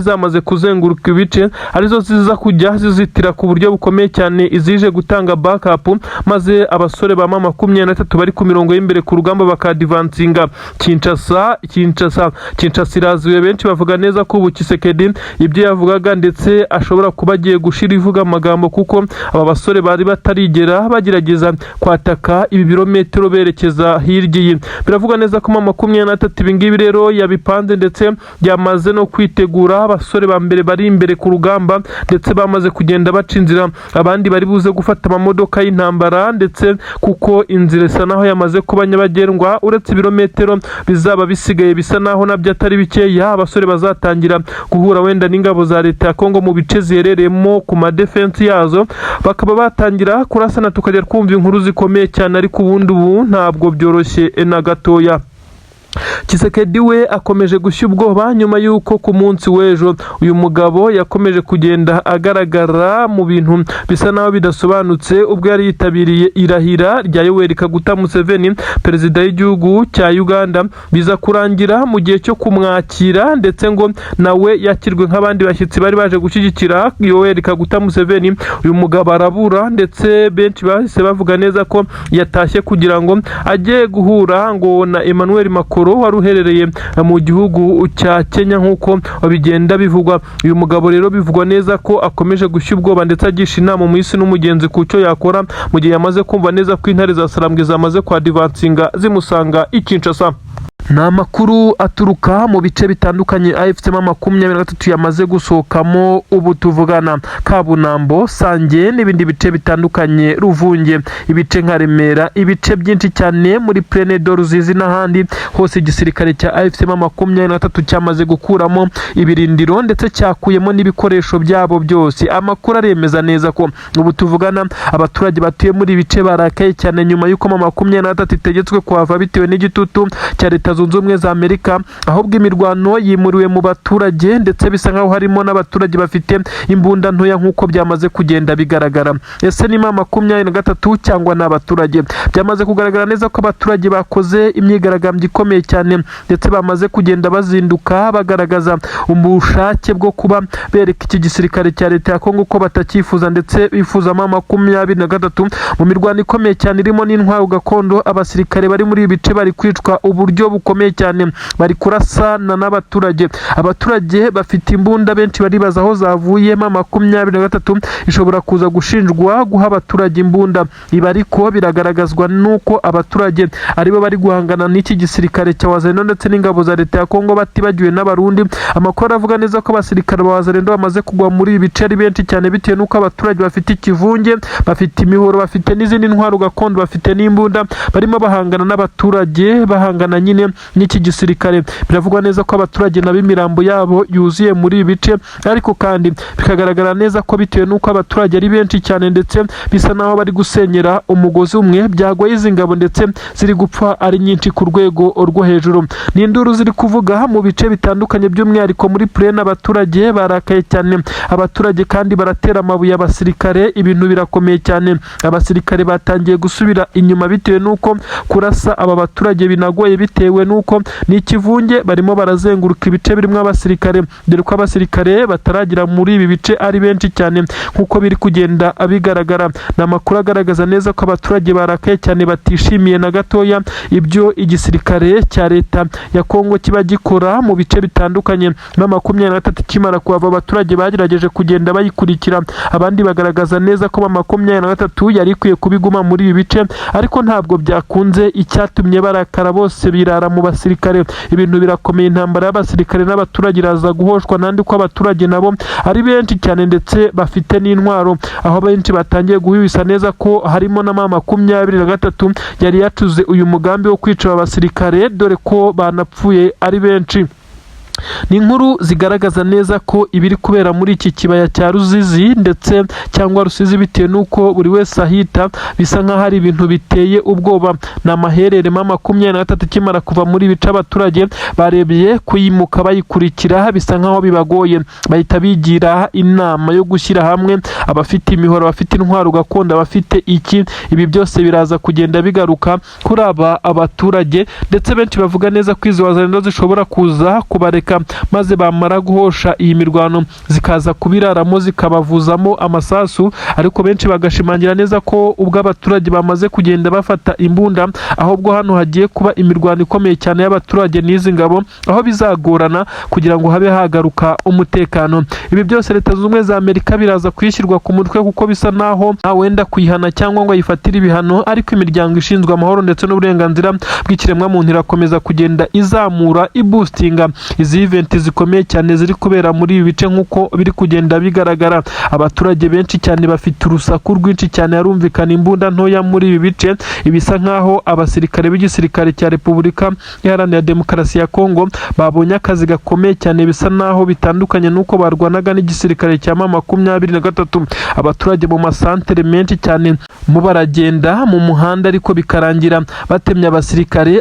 zamaze kuzenguruka ibice arizo ziza kujya zizitira ku buryo bukomeye cyane izije gutanga backup, maze abasore ba 23 bari ku mirongo y'imbere ku rugamba bakadivansinga Kinshasa irazuye. Benshi bavuga neza ko ubu Tshisekedi ibyo yavugaga ndetse ashobora kuba agiye gushira ivuga amagambo, kuko aba basore bari batarigera bagerageza kwataka ibi birometero berekeza hirya. Biravuga neza ko 23 ibingibi rero yabipanze ndetse yamaze no kwitegura. Abasore ba mbere bari imbere ku rugamba ndetse bamaze kugenda baca inzira, abandi bari buze gufata amamodoka y'intambara ndetse kuko inzira isa naho yamaze kuba nyabagendwa. Uretse ibirometero bizaba bisigaye bisa naho nabyo atari bikeya, abasore bazatangira guhura wenda n'ingabo za leta ya Kongo mu bice ziherereyemo ku madefense yazo, bakaba batangira kurasana tukajya twumva inkuru zikomeye cyane, ariko ubundi ubu ntabwo byoroshye na gatoya. Tshisekedi we akomeje gushya ubwoba nyuma y'uko ku munsi w'ejo uyu mugabo yakomeje kugenda agaragara mu bintu bisa naho bidasobanutse ubwo yari yitabiriye irahira rya Yoweri Kaguta Museveni, perezida w'igihugu cya Uganda, biza kurangira mu gihe cyo kumwakira ndetse ngo nawe yakirwe nk'abandi bashyitsi bari baje gushyigikira Yoweri Kaguta Museveni. Uyu mugabo arabura ndetse benshi bahise bavuga neza ko yatashye kugira ngo ajye guhura ngo na Emmanuel Macron wari uherereye mu gihugu cya Kenya nk'uko bigenda bivugwa. Uyu mugabo rero bivugwa neza ko akomeje gushya ubwoba ndetse agisha inama mu isi n'umugenzi ku cyo yakora mu gihe yamaze kumva neza ko intare za Sarambwe zamaze kwadivansinga zimusanga i Kinshasa. Ni amakuru aturuka mu bice bitandukanye AFC 23 yamaze gusohokamo ubu tuvugana: Kabunambo, Sange n'ibindi bice bitandukanye, Ruvunge, ibice nka Remera, ibice byinshi cyane muri Plaine de Ruzizi n'ahandi hose igisirikare cya AFC 23 cyamaze gukuramo ibirindiro ndetse cyakuyemo n'ibikoresho byabo byose. Amakuru aremeza neza ko ubu tuvugana abaturage batuye muri bice barakaye cyane nyuma y'uko 23 itegetswe kuhava bitewe n'igitutu cya leta Zunze Ubumwe za Amerika, ahubwo imirwano yimuriwe mu baturage ndetse bisa nkaho harimo n'abaturage bafite imbunda ntoya nk'uko byamaze kugenda bigaragara. Ese ni 23 cyangwa n'abaturage? Byamaze kugaragara neza ko abaturage bakoze imyigaragambyo ikomeye cyane ndetse bamaze kugenda bazinduka bagaragaza ubushake bwo kuba bereka iki gisirikare cya leta ya Kongo ko batakifuza ndetse bifuza 23 mu mirwano ikomeye cyane irimo n'intwaro gakondo. Abasirikare bari muri ibice bari kwicwa uburyo bukomeye cyane bari kurasana n'abaturage. Abaturage bafite imbunda, benshi baribaza aho zavuye. M23 ishobora kuza gushinjwa guha abaturage imbunda. Ibi ariko biragaragazwa nuko abaturage aribo bari guhangana n'iki gisirikare cya Wazalendo ndetse n'ingabo za leta ya Kongo batibagiwe n'abarundi. Amakuru avuga neza ko abasirikare ba Wazalendo bamaze kugwa muri ibi bice ari benshi cyane bitewe nuko abaturage bafite ikivunge, bafite imihoro, bafite n'izindi ntwaro gakondo, bafite n'imbunda, barimo bahangana n'abaturage, bahangana nyine n'iki gisirikare. Biravugwa neza ko abaturage nabo imirambo yabo yuzuye muri ibi bice, ariko kandi bikagaragara neza ko bitewe nuko abaturage ari benshi cyane ndetse bisa naho bari gusenyera umugozi umwe, byagoye izi ngabo ndetse ziri gupfa ari nyinshi ku rwego rwo hejuru. Ni induru ziri kuvuga mu bice bitandukanye, by'umwihariko muri Plaine abaturage barakaye cyane. Abaturage kandi baratera amabuye abasirikare, ibintu birakomeye cyane. Abasirikare batangiye gusubira inyuma bitewe nuko kurasa aba baturage binagoye bitewe nuko n'ikivunge, barimo barazenguruka ibice birimo abasirikare, dore ko abasirikare bataragira muri ibi bice ari benshi cyane nkuko biri kugenda bigaragara. Ni amakuru agaragaza neza ko abaturage barakaye cyane, batishimiye na gatoya ibyo igisirikare cya leta ya Kongo kiba gikora mu bice bitandukanye. M23 kimara kuhava, abaturage bagerageje kugenda bayikurikira, abandi bagaragaza neza ko M23 yari ikwiye kubiguma muri ibi bice, ariko ntabwo byakunze. Icyatumye barakara bose birara mu basirikare. Ibintu birakomeye, intambara y'abasirikare n'abaturage iraza guhoshwa, nandi ko abaturage nabo ari benshi cyane ndetse bafite n'intwaro, aho benshi batangiye guhibisa neza ko harimo na M23 yari yacuze uyu mugambi wo kwica abasirikare, dore ko banapfuye ari benshi. Ni inkuru zigaragaza neza ko ibiri kubera muri iki kibaya cya Ruzizi ndetse cyangwa Rusizi, bitewe nuko buri wese ahita bisa nkaho hari ibintu biteye ubwoba. Ni amaherere M23 kimara kuva muri bice, abaturage barebye kuyimuka bayikurikira, bisa nkaho bibagoye, bahita bigira inama yo gushyira hamwe abafite imihoro, abafite intwaro gakondo, abafite iki. Ibi byose biraza kugenda bigaruka kuri aba abaturage, ndetse benshi bavuga neza ko izo Wazalendo zishobora kuza kubareka maze bamara guhosha iyi mirwano zikaza kubiraramo zikabavuzamo amasasu. Ariko benshi bagashimangira neza ko ubwo abaturage bamaze kugenda bafata imbunda, ahubwo hano hagiye kuba imirwano ikomeye cyane y'abaturage n'izi ngabo, aho bizagorana kugira ngo habe hagaruka umutekano. Ibi byose Leta Zunze Ubumwe za Amerika biraza kwishyirwa ku mutwe, kuko bisa naho wenda kwihana cyangwa ngo yifatire ibihano, ariko imiryango ishinzwe amahoro ndetse n'uburenganzira bw'ikiremwamuntu irakomeza kugenda izamura ibustinga izi event zikomeye cyane ziri kubera muri ibi bice nkuko biri kugenda bigaragara. Abaturage benshi cyane bafite urusaku rwinshi cyane, yarumvikana imbunda ntoya muri ibi bice. Ibisa nkaho abasirikare b'igisirikare cya Repubulika Iharanira Demokarasi ya Kongo babonye akazi gakomeye cyane, bisa naho bitandukanye nuko barwanaga n'igisirikare cya M23. Abaturage mu masantere menshi cyane mu baragenda mu muhanda, ariko bikarangira batemye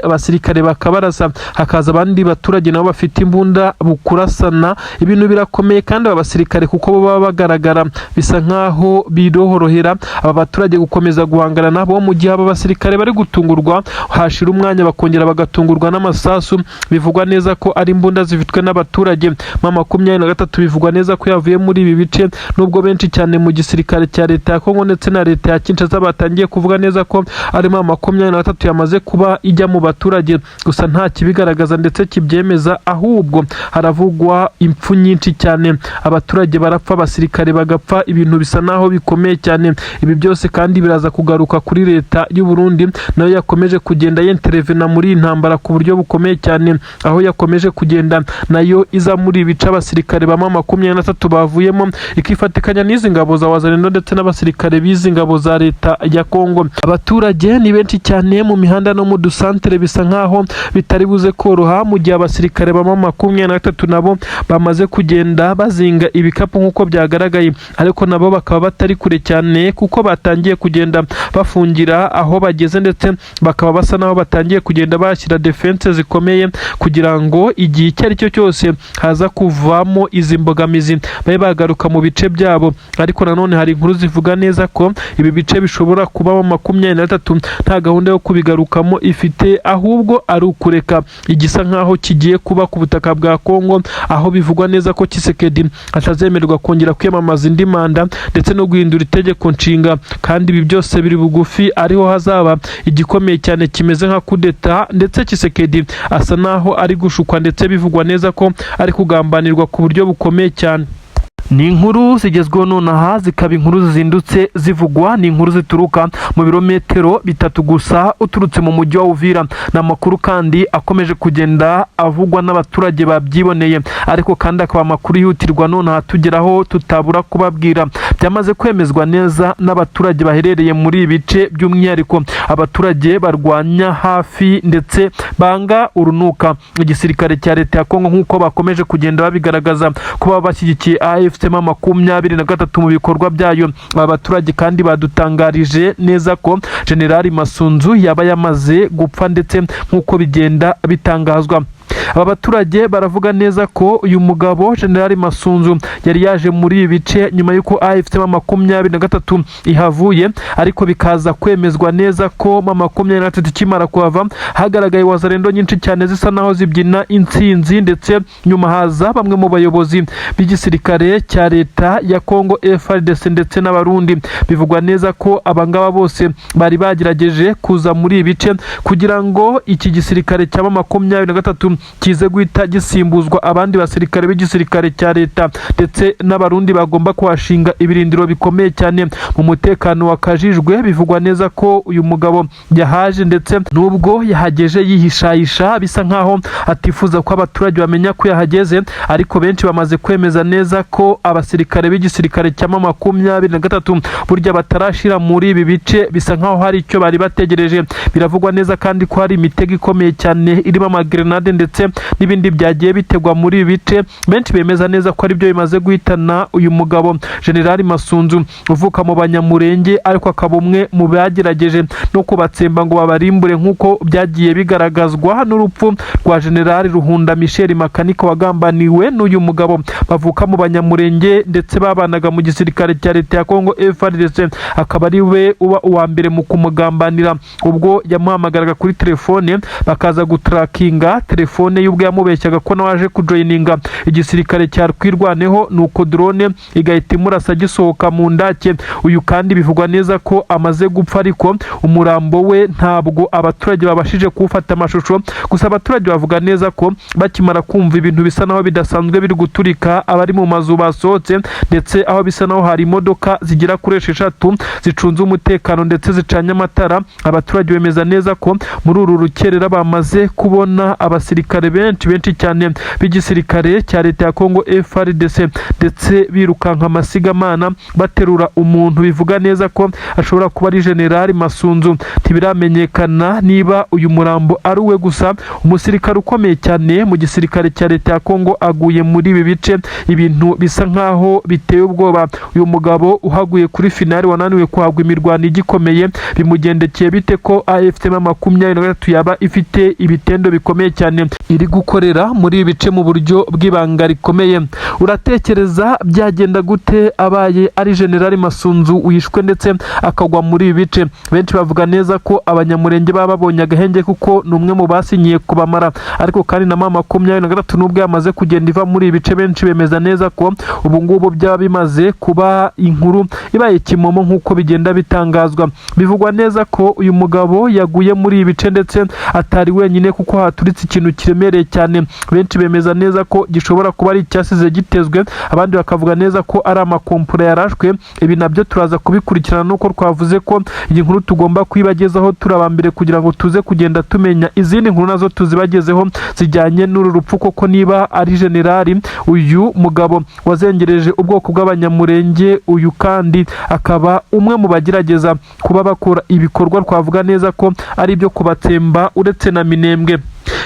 abasirikare bakabarasa, hakaza abandi baturage nabo bafite imbunda bukurasana. Ibintu birakomeye kandi aba basirikare kuko bo baba bagaragara bisa nkaho birohorohera aba baturage gukomeza guhangana nabo, mu gihe aba basirikare bari gutungurwa, hashira umwanya bakongera bagatungurwa n'amasasu. Bivugwa neza ko ari imbunda zifitwe n'abaturage. M23 bivugwa neza ko yavuye muri ibi bice, nubwo benshi cyane mu gisirikare cya leta ya Kongo ndetse na leta ya Kinshasa batangiye kuvuga neza ko ari M23 yamaze kuba ijya mu baturage, gusa nta kibigaragaza ndetse kibyemeza, ahubwo haravugwa impfu nyinshi cyane. Abaturage barapfa, abasirikare bagapfa, ibintu bisa naho bikomeye cyane. Ibi byose kandi biraza kugaruka kuri leta y'u Burundi, nayo yakomeje kugenda yenterevena muri intambara ku buryo bukomeye cyane, aho yakomeje kugenda nayo iza muri ibice abasirikare ba M23 bavuyemo, ikifatikanya n'izi ngabo za Wazalendo ndetse n'abasirikare b'izi ngabo za leta ya Kongo. Abaturage ni benshi cyane mu mihanda no mu dusantere, bisa nkaho bitari buze koroha, mu gihe abasirikare ba M23 nabo bamaze kugenda bazinga ibikapu nkuko byagaragaye, ariko nabo bakaba batari kure cyane kuko batangiye kugenda bafungira aho bageze, ndetse bakaba basa naho batangiye kugenda bashyira defense zikomeye kugira ngo igihe icyo ari cyo cyose haza kuvamo izi mbogamizi babe bagaruka mu bice byabo. Ariko nanone hari inkuru zivuga neza ko ibi bice bishobora kuba M23 nta gahunda yo kubigarukamo ifite, ahubwo ari ukureka igisa nkaho kigiye kuba ku butaka butaka bwa Kongo, aho bivugwa neza ko Tshisekedi atazemererwa kongera kwiyamamaza indi manda ndetse no guhindura itegeko nshinga, kandi ibi byose biri bugufi ariho hazaba igikomeye cyane kimeze nka kudeta, ndetse Tshisekedi asa naho ari gushukwa ndetse bivugwa neza ko ari kugambanirwa ku buryo bukomeye cyane. Ni inkuru zigezweho nonaha, zikaba inkuru zizindutse zivugwa, ni inkuru zituruka mu birometero 3 gusa uturutse mu mujyi wa Uvira. Na makuru kandi akomeje kugenda avugwa n'abaturage babyiboneye, ariko kandi akaba amakuru yihutirwa nonaha tugeraho tutabura kubabwira. Byamaze kwemezwa neza n'abaturage baherereye muri ibice, by'umwihariko abaturage barwanya hafi ndetse banga urunuka igisirikare cya leta ya Kongo, nk'uko bakomeje kugenda babigaragaza kuba bashyigikiye AFC 23 mu bikorwa byayo. Aba baturage kandi badutangarije neza ko General Masunzu yaba yamaze gupfa ndetse nk'uko bigenda bitangazwa. Aba baturage baravuga neza ko uyu mugabo General Masunzu yari yaje muri ibi bice nyuma y'uko AFC 23 ihavuye, ariko bikaza kwemezwa neza ko 23 kimara kuhava hagaragaye wazarendo nyinshi cyane zisa naho zibyina intsinzi, ndetse nyuma haza bamwe mu bayobozi b'igisirikare cya leta ya Kongo FARDC ndetse n'abarundi. Bivugwa neza ko abangaba bose bari bagerageje kuza muri ibi bice kugira ngo iki gisirikare cya 23 kize guhita gisimbuzwa abandi basirikare b'igisirikare cya leta, ndetse n'abarundi bagomba kuhashinga ibirindiro bikomeye cyane mu mutekano wakajijwe. Bivugwa neza ko uyu mugabo yahaje, ndetse nubwo yahageje yihishayisha bisa nkaho atifuza ko abaturage bamenya ko yahageze, ariko benshi bamaze kwemeza neza ko abasirikare b'igisirikare cya 23 burya batarashira muri ibi bice, bisa nkaho hari icyo bari bategereje. Biravugwa neza kandi ko hari imitego ikomeye cyane irimo amagrenade ndetse n'ibindi byagiye bitegwa muri ibi bice. Benshi bemeza neza ko ari byo bimaze guhitana uyu mugabo General Masunzu uvuka mu Banyamurenge, ariko akaba umwe mu bagerageje no kubatsemba ngo babarimbure, nk'uko byagiye bigaragazwa n'urupfu rwa General Ruhunda Michel Makanika wagambaniwe n'uyu mugabo. Bavuka mu Banyamurenge ndetse babanaga mu gisirikare cya leta ya Kongo FARDC, akaba ari we uba uwa mbere mu kumugambanira. Ubwo yamuhamagaraga kuri telefone bakaza gutrakinga telefone y'ubwo yamubeshyaga ko nawaje kujoininga igisirikare cya Rwirwaneho, nuko drone igahita imurasa gisohoka mu ndake. Uyu kandi bivugwa neza ko amaze gupfa, ariko umurambo we ntabwo abaturage babashije kuwufata amashusho. Gusa abaturage bavuga neza ko bakimara kumva ibintu bisa naho bidasanzwe biri guturika, abari mu mazu basohotse, ndetse aho bisa naho hari imodoka zigera kuri 6 zicunze umutekano ndetse zicanye amatara. Abaturage bemeza neza ko muri uru rukerera bamaze kubona abasirikare benshi cyane b'igisirikare cya leta ya Kongo FARDC, ndetse birukanka amasigamana baterura umuntu. Bivuga neza ko ashobora kuba ari General Masunzu. Ntibiramenyekana niba uyu murambo ari we gusa. Umusirikare ukomeye cyane mu gisirikare cya leta ya Kongo aguye muri ibi bice, ibintu bisa nkaho biteye ubwoba. Uyu mugabo uhaguye kuri finale wananiwe kuhagwa imirwano igikomeye, bimugendekeye bite ko AFC 23 yaba ifite ibitendo bikomeye cyane iri gukorera muri ibi bice mu buryo bw'ibanga rikomeye? Uratekereza byagenda gute abaye ari General Masunzu wishwe ndetse akagwa muri ibi bice? Benshi bavuga neza ko Abanyamurenge baba babonye agahenge kuko numwe mu basinyiye kubamara, ariko kandi na 23 nubwo yamaze kugenda iva muri ibi bice, benshi bemeza neza ko ubu ngubu byaba bimaze kuba inkuru ibaye kimomo nk'uko bigenda bitangazwa. Bivugwa neza ko uyu mugabo yaguye muri ibi bice ndetse atari wenyine, kuko haturitse ikintu kiremereye cyane. Benshi bemeza neza ko gishobora kuba ari icyasize gitezwe, abandi bakavuga neza ko ari amakompura yarashwe. Ibi nabyo turaza kubikurikirana, nuko twavuze ko iyi nkuru tugomba kuyibagezaho turabambere kugira ngo tuze kugenda tumenya izindi nkuru nazo tuzibagezeho zijyanye n'uru rupfu, koko niba ari Generali uyu mugabo wazengereje ubwoko bw'Abanyamurenge. Uyu kandi akaba umwe mu bagerageza kuba bakora ibikorwa twavuga neza ko ari byo kubatsemba uretse na Minembwe.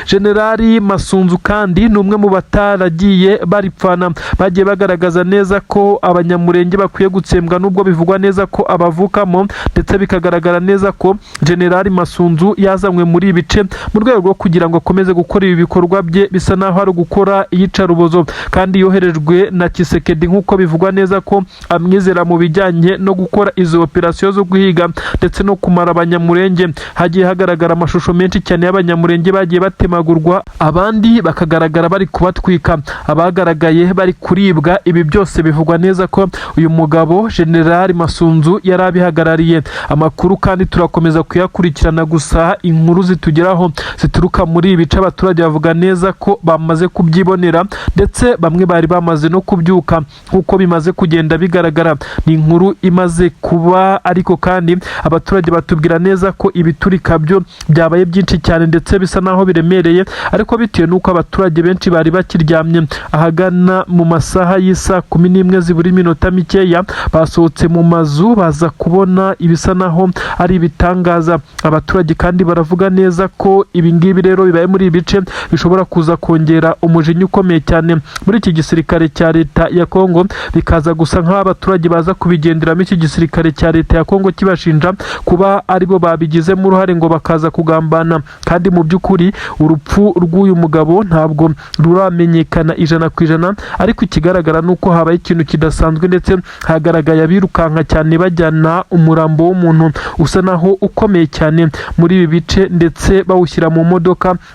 General Masunzu kandi ni umwe mu bataragiye baripfana, bagiye bagaragaza neza ko Abanyamurenge bakwiye gutsembwa, nubwo bivugwa neza ko abavukamo, ndetse bikagaragara neza ko General Masunzu yazanywe muri ibi bice mu rwego rwo kugira ngo akomeze gukora ibi bikorwa bye bisa naho ari gukora iyicarubozo, kandi yoherejwe na Tshisekedi nk'uko bivugwa neza ko amwizera mu bijyanye no gukora izo operasiyo zo guhiga ndetse no kumara Abanyamurenge. Hagiye hagaragara amashusho menshi cyane y'Abanyamurenge bagiye batema gutemagurwa, abandi bakagaragara bari kubatwika, abagaragaye bari kuribwa. Ibi byose bivugwa neza ko uyu mugabo General Masunzu yari abihagarariye. Amakuru kandi turakomeza kuyakurikirana, gusa inkuru zitugeraho zituruka muri ibi bice abaturage bavuga neza ko bamaze kubyibonera, ndetse bamwe bari bamaze no kubyuka nk'uko bimaze kugenda bigaragara. Ni inkuru imaze kuba, ariko kandi abaturage batubwira neza ko ibiturika byo byabaye byinshi cyane ndetse bisa naho biremereye, ariko bitewe n'uko abaturage benshi bari bakiryamye ahagana mu masaha y'isa 11 zibura iminota mikeya, basohotse mu mazu baza kubona ibisa naho ari ibitangaza. Abaturage kandi baravuga neza ko ibi ngibi rero bibaye muri ibi bice bishobora kuza kongera umujinya ukomeye cyane muri iki gisirikare cya leta ya Kongo, bikaza gusa nk'aho abaturage baza kubigenderamo iki gisirikare cya leta ya Kongo kibashinja kuba aribo babigizemo uruhare ngo bakaza kugambana. Kandi mu by'ukuri urupfu rw'uyu mugabo ntabwo ruramenyekana 100%, ariko ikigaragara nuko habaye ikintu kidasanzwe, ndetse hagaragaye abirukanka cyane bajyana umurambo w'umuntu usa naho ukomeye cyane muri ibi bice, ndetse bawushyira mu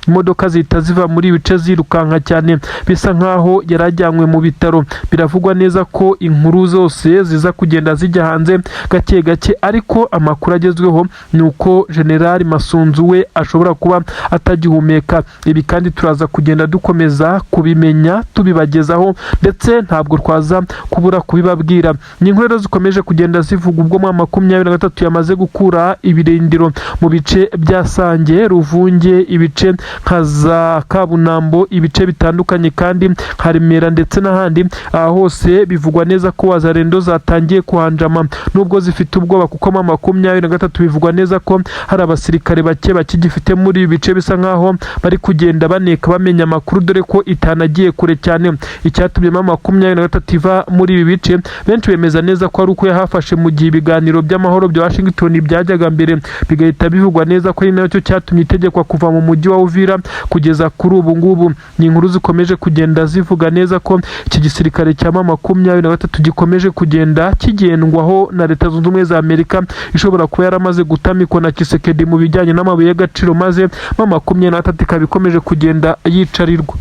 imodoka zihita ziva muri ibi bice zirukanka cyane, bisa nkaho yarajyanywe mu bitaro. Biravugwa neza ko inkuru zose ziza kugenda zijya hanze gake gake, ariko amakuru agezweho ni uko General Masunzu we ashobora kuba atagihumeka. Ibi kandi turaza kugenda dukomeza kubimenya tubibagezaho, ndetse ntabwo twaza kubura kubibabwira. Ni inkuru zikomeje kugenda zivuga ubwo mu 23 yamaze gukura ibirindiro mu bice bya Sange, Ruvunge, ibice nka za Kabunambo, ibice bitandukanye kandi Remera ndetse n'ahandi. Aha hose bivugwa neza ko Wazalendo zatangiye kuhanjama, nubwo zifite ubwoba kuko mu 23 bivugwa neza ko hari abasirikare bake bakigifite muri ibi bice, bisa nkaho bari kugenda baneka bamenya amakuru, dore ko itanagiye kure cyane. Icyatumye mu 23 iva muri ibi bice, benshi bemeza neza ko ari uko yahafashe mu gihe ibiganiro by'amahoro bya Washington byajyaga mbere, bigahita bivugwa neza ko ari nacyo cyatumye itegekwa kuva mu mujyi wa Uvira kugeza kuri ubu ngubu. Ni inkuru zikomeje kugenda zivuga neza ko iki gisirikare cya 23 gikomeje kugenda kigendwaho na Leta Zunze Ubumwe za Amerika, ishobora kuba yaramaze gutamikwa na Tshisekedi mu bijyanye n'amabuye y'agaciro, maze 23 ikaba ikomeje kugenda yicarirwa.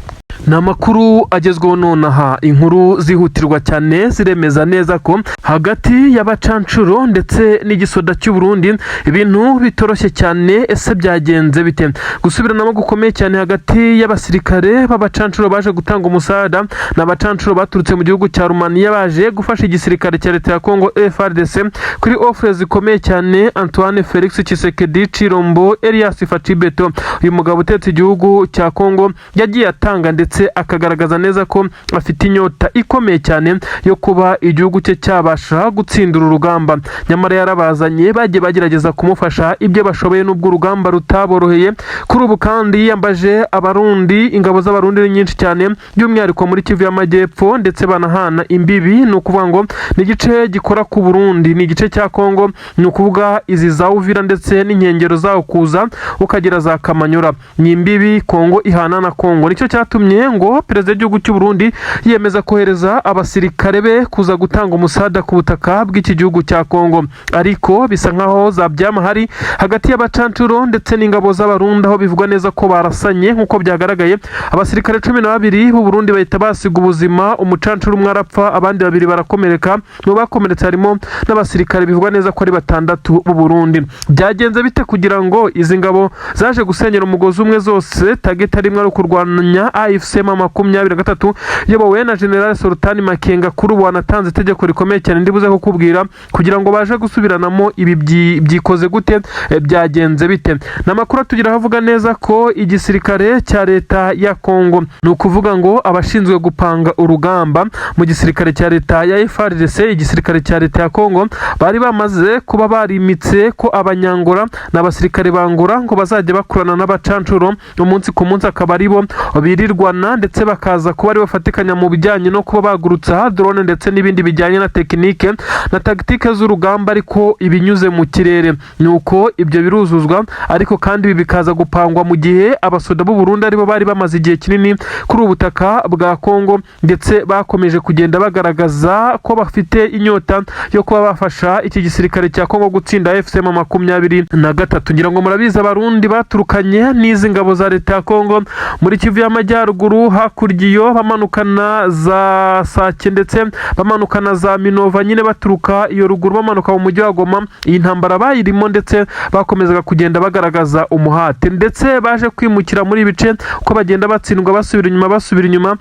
Ni amakuru agezweho nonaha, inkuru zihutirwa cyane ziremeza neza ko hagati y'abacancuro ndetse n'igisoda cy'u Burundi ibintu bitoroshye cyane. Ese byagenze bite? Gusubiranamo gukomeye cyane hagati y'abasirikare b'abacancuro baje gutanga umusada n'abacancuro baturutse mu gihugu cya Rumaniya baje gufasha igisirikare cya leta ya Kongo FARDC kuri offre zikomeye cyane. Antoine Felix Tshisekedi Chilombo Elias Fachibeto, uyu mugabo utetse igihugu cya Kongo, yagiye atanga ndetse akagaragaza neza ko afite inyota ikomeye cyane yo kuba igihugu cye cyabasha gutsindira urugamba. Nyamara yarabazanye bagiye bagerageza kumufasha ibyo bashoboye, n'ubwo urugamba rutaboroheye. Kuri ubu kandi yambaje abarundi, ingabo z'abarundi nyinshi cyane, by'umwihariko muri Kivu y'Amajyepfo, ndetse banahana imbibi. Ni ukuvuga ngo ni igice gikora ku Burundi, ni igice cya Kongo, ni ukuvuga izi za Uvira ndetse n'inkengero zaho kuza ukagera za Kamanyura. Ni imbibi Kongo ihana na Kongo. Nicyo cyatumye ngo perezida w'igihugu cy'u Burundi yemeza kohereza abasirikare be kuza gutanga umusada ku butaka bw'iki gihugu cya Kongo. Ariko bisa nkaho zabyama hari hagati y'abacancuro ndetse n'ingabo z'abarundi, aho bivugwa neza ko barasanye nk'uko byagaragaye. Abasirikare 12 b'u Burundi bahita basiga ubuzima, umucancuro umwe arapfa, abandi 2 barakomereka. Mu bakomeretse harimo n'abasirikare bivugwa neza ko ari 6 b'u Burundi. Byagenze bite kugira ngo izi ngabo zaje gusenyera umugozi umwe zose target rimwe ari kurwanya AFC 23 yobowe na General Sultan Makenga? Kuri ubu wanatanze itegeko rikomeye cyane ndibuze kukubwira kugira ngo baje gusubiranamo ibi byikoze gute, byagenze bite. Namakuru tugira havuga neza ko igisirikare cya leta ya Kongo, ni ukuvuga ngo abashinzwe gupanga urugamba mu gisirikare cya leta ya FARDC, igisirikare cya leta ya Kongo, bari bamaze kuba barimitse ko abanyangora n'abasirikare bangora ngo bazajya bakorana n'abacancuro umunsi ku munsi, akaba aribo birirwana gukorana ndetse bakaza kuba ari bafatikanya mu bijyanye no kuba bagurutsa drone ndetse n'ibindi bijyanye na tekinike na tactique z'urugamba ariko ibinyuze mu kirere. Nuko ibyo biruzuzwa ariko kandi ibi bikaza gupangwa mu gihe abasoda b'u Burundi aribo bari bamaze igihe kinini kuri ubutaka bwa Kongo ndetse bakomeje kugenda bagaragaza ko bafite inyota yo kuba bafasha iki gisirikare cya Kongo gutsinda FCM 23. Ngira ngo murabiza abarundi baturukanye n'izi ngabo za leta ya Kongo muri Kivu y'Amajyaruguru hakuryiyo bamanukana za Sake ndetse bamanukana za Minova nyine baturuka iyo ruguru bamanuka mu mujyi wa Goma. Iyi ntambara bayirimo ndetse bakomezaga kugenda bagaragaza umuhate ndetse baje kwimukira muri ibice uko bagenda batsindwa basubira inyuma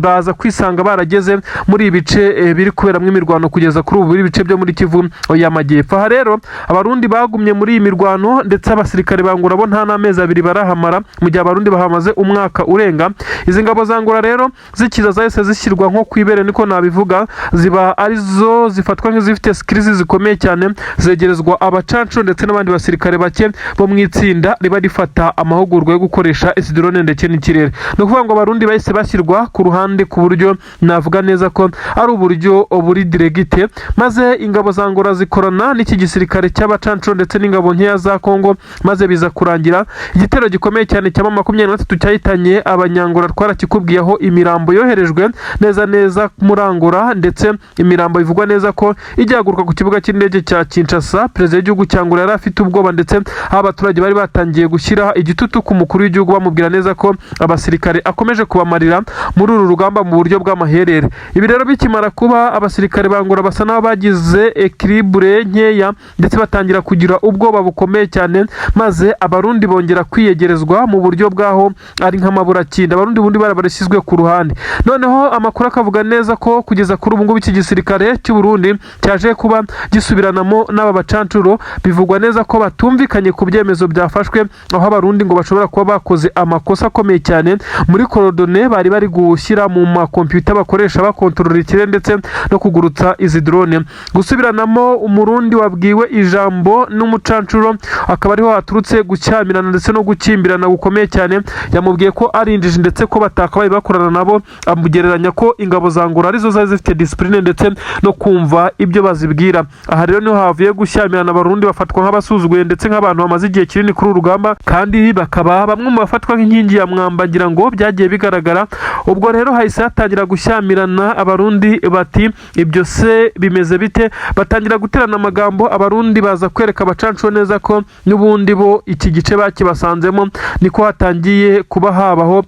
baza kwisanga barageze muri ibice biri kuberamo imirwano kugeza kuri ubu ibice byo muri Kivu y'Amajyepfo. Aha rero abarundi bagumye muri iyi mirwano ndetse abasirikare bangura bo nta n'amezi abiri barahamara mu gihe abarundi bahamaze umwaka urenga. Izi ngabo zangura rero zikiza zahise zishyirwa nko kwibere niko nabivuga, ziba arizo zifatwa nk'izifite skills zikomeye cyane, zegerezwa abacanco ndetse n'abandi basirikare bake bo mu itsinda riba rifata amahugurwa yo gukoresha isi drone ndetse n'ikirere. No kuvuga ngo abarundi bahise bashyirwa ku ruhande ku buryo navuga neza ko ari uburyo buri diregite, maze ingabo zangura zikorana n'iki gisirikare cy'abacanco ndetse n'ingabo nkeya za Kongo, maze biza kurangira igitero gikomeye cyane cya 23 cyahitanye abanyangura. Twarakikubwiyeho imirambo yoherejwe neza murangura ndetse imirambo ivugwa neza ko ijyaguruka ku kibuga cy'indege cya Kinshasa. Perezida w'igihugu cyangura yari afite ubwoba ndetse abaturage bari batangiye gushyira igitutu ku mukuru w'igihugu bamubwira neza ko abasirikare akomeje kubamarira muri uru rugamba mu buryo bw'amaherere. Ibi rero bikimara kuba abasirikare bangura basa n'abo bagize equilibre nkeya ndetse batangira kugira ubwoba bukomeye cyane, maze abarundi bongera kwiyegerezwa mu buryo bwaho ari nk'amaburakinda. Abarundi bundi barabarishyizwe ku ruhande. Noneho amakuru akavuga neza ko kugeza kuri ubu ngubu iki gisirikare cy'u Burundi cyaje kuba gisubiranamo n'aba bacancuro. Bivugwa neza ko batumvikanye ku byemezo byafashwe, aho abarundi ngo bashobora kuba bakoze amakosa akomeye cyane muri korodone bari gushyira mu makompiyuta bakoresha bakontorora ikirere ndetse no kugurutsa izi drone. Gusubiranamo umurundi wabwiwe ijambo n'umucancuro akaba ariho haturutse gucyamirana ndetse no gukimbirana gukomeye cyane. Yamubwiye ko arindije ndetse ko batakabaye bakorana nabo, amugereranya ko ingabo zangura arizo zari zifite discipline ndetse no kumva ibyo bazibwira. Aha rero niho havuye gushyamirana, abarundi bafatwa nk'abasuzuguye ndetse nk'abantu bamaze igihe kinini kuri urugamba, kandi bakaba bamwe mu bafatwa nk'inkingi ya mwamba. Ngira ngo byagiye bigaragara. Ubwo rero hahise hatangira gushyamirana, abarundi bati ibyo se bimeze bite, batangira guterana amagambo. Abarundi baza kwereka abacanco neza ko n'ubundi bo iki gice bakibasanzemo, niko hatangiye kuba habaho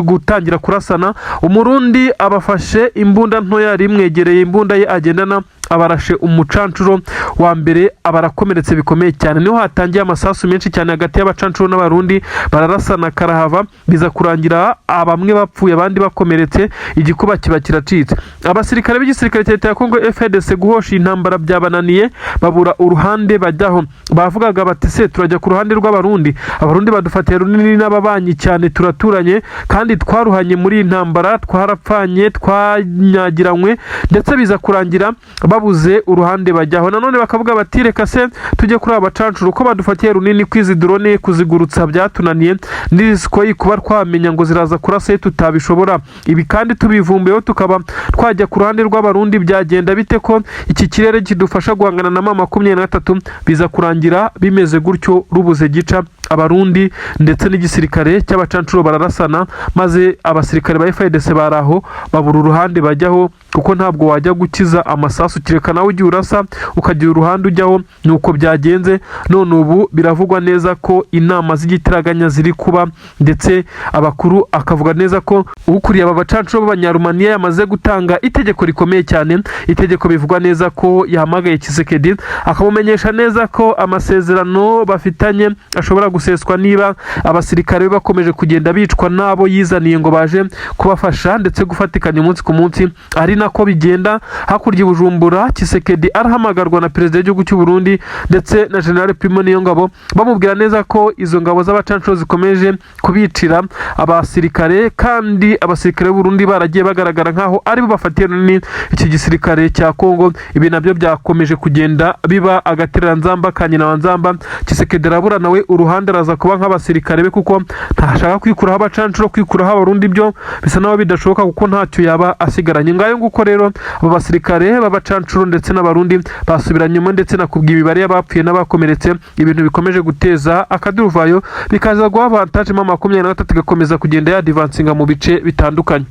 gutangira kurasana. Umurundi abafashe imbunda ntoya rimwegereye, imbunda ye agendana abarashe umucancuro wa mbere abarakomeretse bikomeye cyane. Niho hatangiye amasasu menshi cyane hagati y'abacancuro n'abarundi, bararasana karahava, biza kurangira bamwe bapfuye abandi bakomeretse, igikuba kiba kiracitse. Abasirikare b'igisirikare cya leta ya Kongo FARDC guhosha intambara byabananiye, babura uruhande bajyaho. Bavugaga bati se turajya ku ruhande rw'abarundi, abarundi badufatiye runini n'ababanyi cyane, turaturanye kandi twaruhanye muri intambara, twarapfanye twanyagiranywe, ndetse biza kurangira babuze uruhande bajyaho. Nanone bakavuga bati reka se tujye kuri abacancuro ko badufatiye runini kwizi drone kuzigurutsa byatunaniye, n'isiko kuba twamenya ngo ziraza kurasa tutabishobora. Ibi kandi tubivumbuyeho tukaba twajya ku ruhande rw'abarundi, byagenda bite ko iki kirere kidufasha guhangana na 23? Biza kurangira bimeze gutyo, rubuze gica. Abarundi ndetse n'igisirikare cy'abacancuro bararasana, maze abasirikare ba FARDC baraho babura uruhande bajyaho, kuko ntabwo wajya gukiza amasasu kireka nawe ugiye urasa ukagira uruhande ujyaho. Nuko byagenze. None ubu biravugwa neza ko inama z'igitiraganya ziri kuba, ndetse abakuru akavuga neza ko ukuriye aba bacancuro b'abanyarumaniya yamaze gutanga itegeko rikomeye cyane. Itegeko bivugwa neza ko yahamagaye Tshisekedi akamumenyesha neza ko amasezerano bafitanye ashobora guseswa niba abasirikare bakomeje kugenda bicwa nabo yizaniye ngo baje kubafasha ndetse gufatikanya umunsi ku munsi. Ari nako bigenda hakurya i Bujumbura. Tshisekedi arahamagarwa na perezida w'igihugu cy'u Burundi ndetse na General Primo Niyongabo bamubwira neza ko izo ngabo z'abacancuro zikomeje kubicira abasirikare, kandi abasirikare b'u Burundi baragiye bagaragara nkaho ari bo bafatiye runini iki gisirikare cya Kongo. Ibi nabyo byakomeje kugenda biba agatereranzamba ka nyina wa nzamba. Tshisekedi arabura nawe uruhande araza kuba nk'abasirikare be kuko ntashaka kwikuraho abacancuro, kwikuraho abarundi byo bisa naho bidashoboka kuko ntacyo yaba asigaranye. Ngayo nguko rero abo basirikare b'abacancuro ndetse n'abarundi basubiranyemo, ndetse nakubwiye imibare y'abapfuye n'abakomeretse. Ibintu bikomeje guteza akaduruvayo bikaza guha avantage 23 igakomeza kugenda yadivansinga mu bice bitandukanye.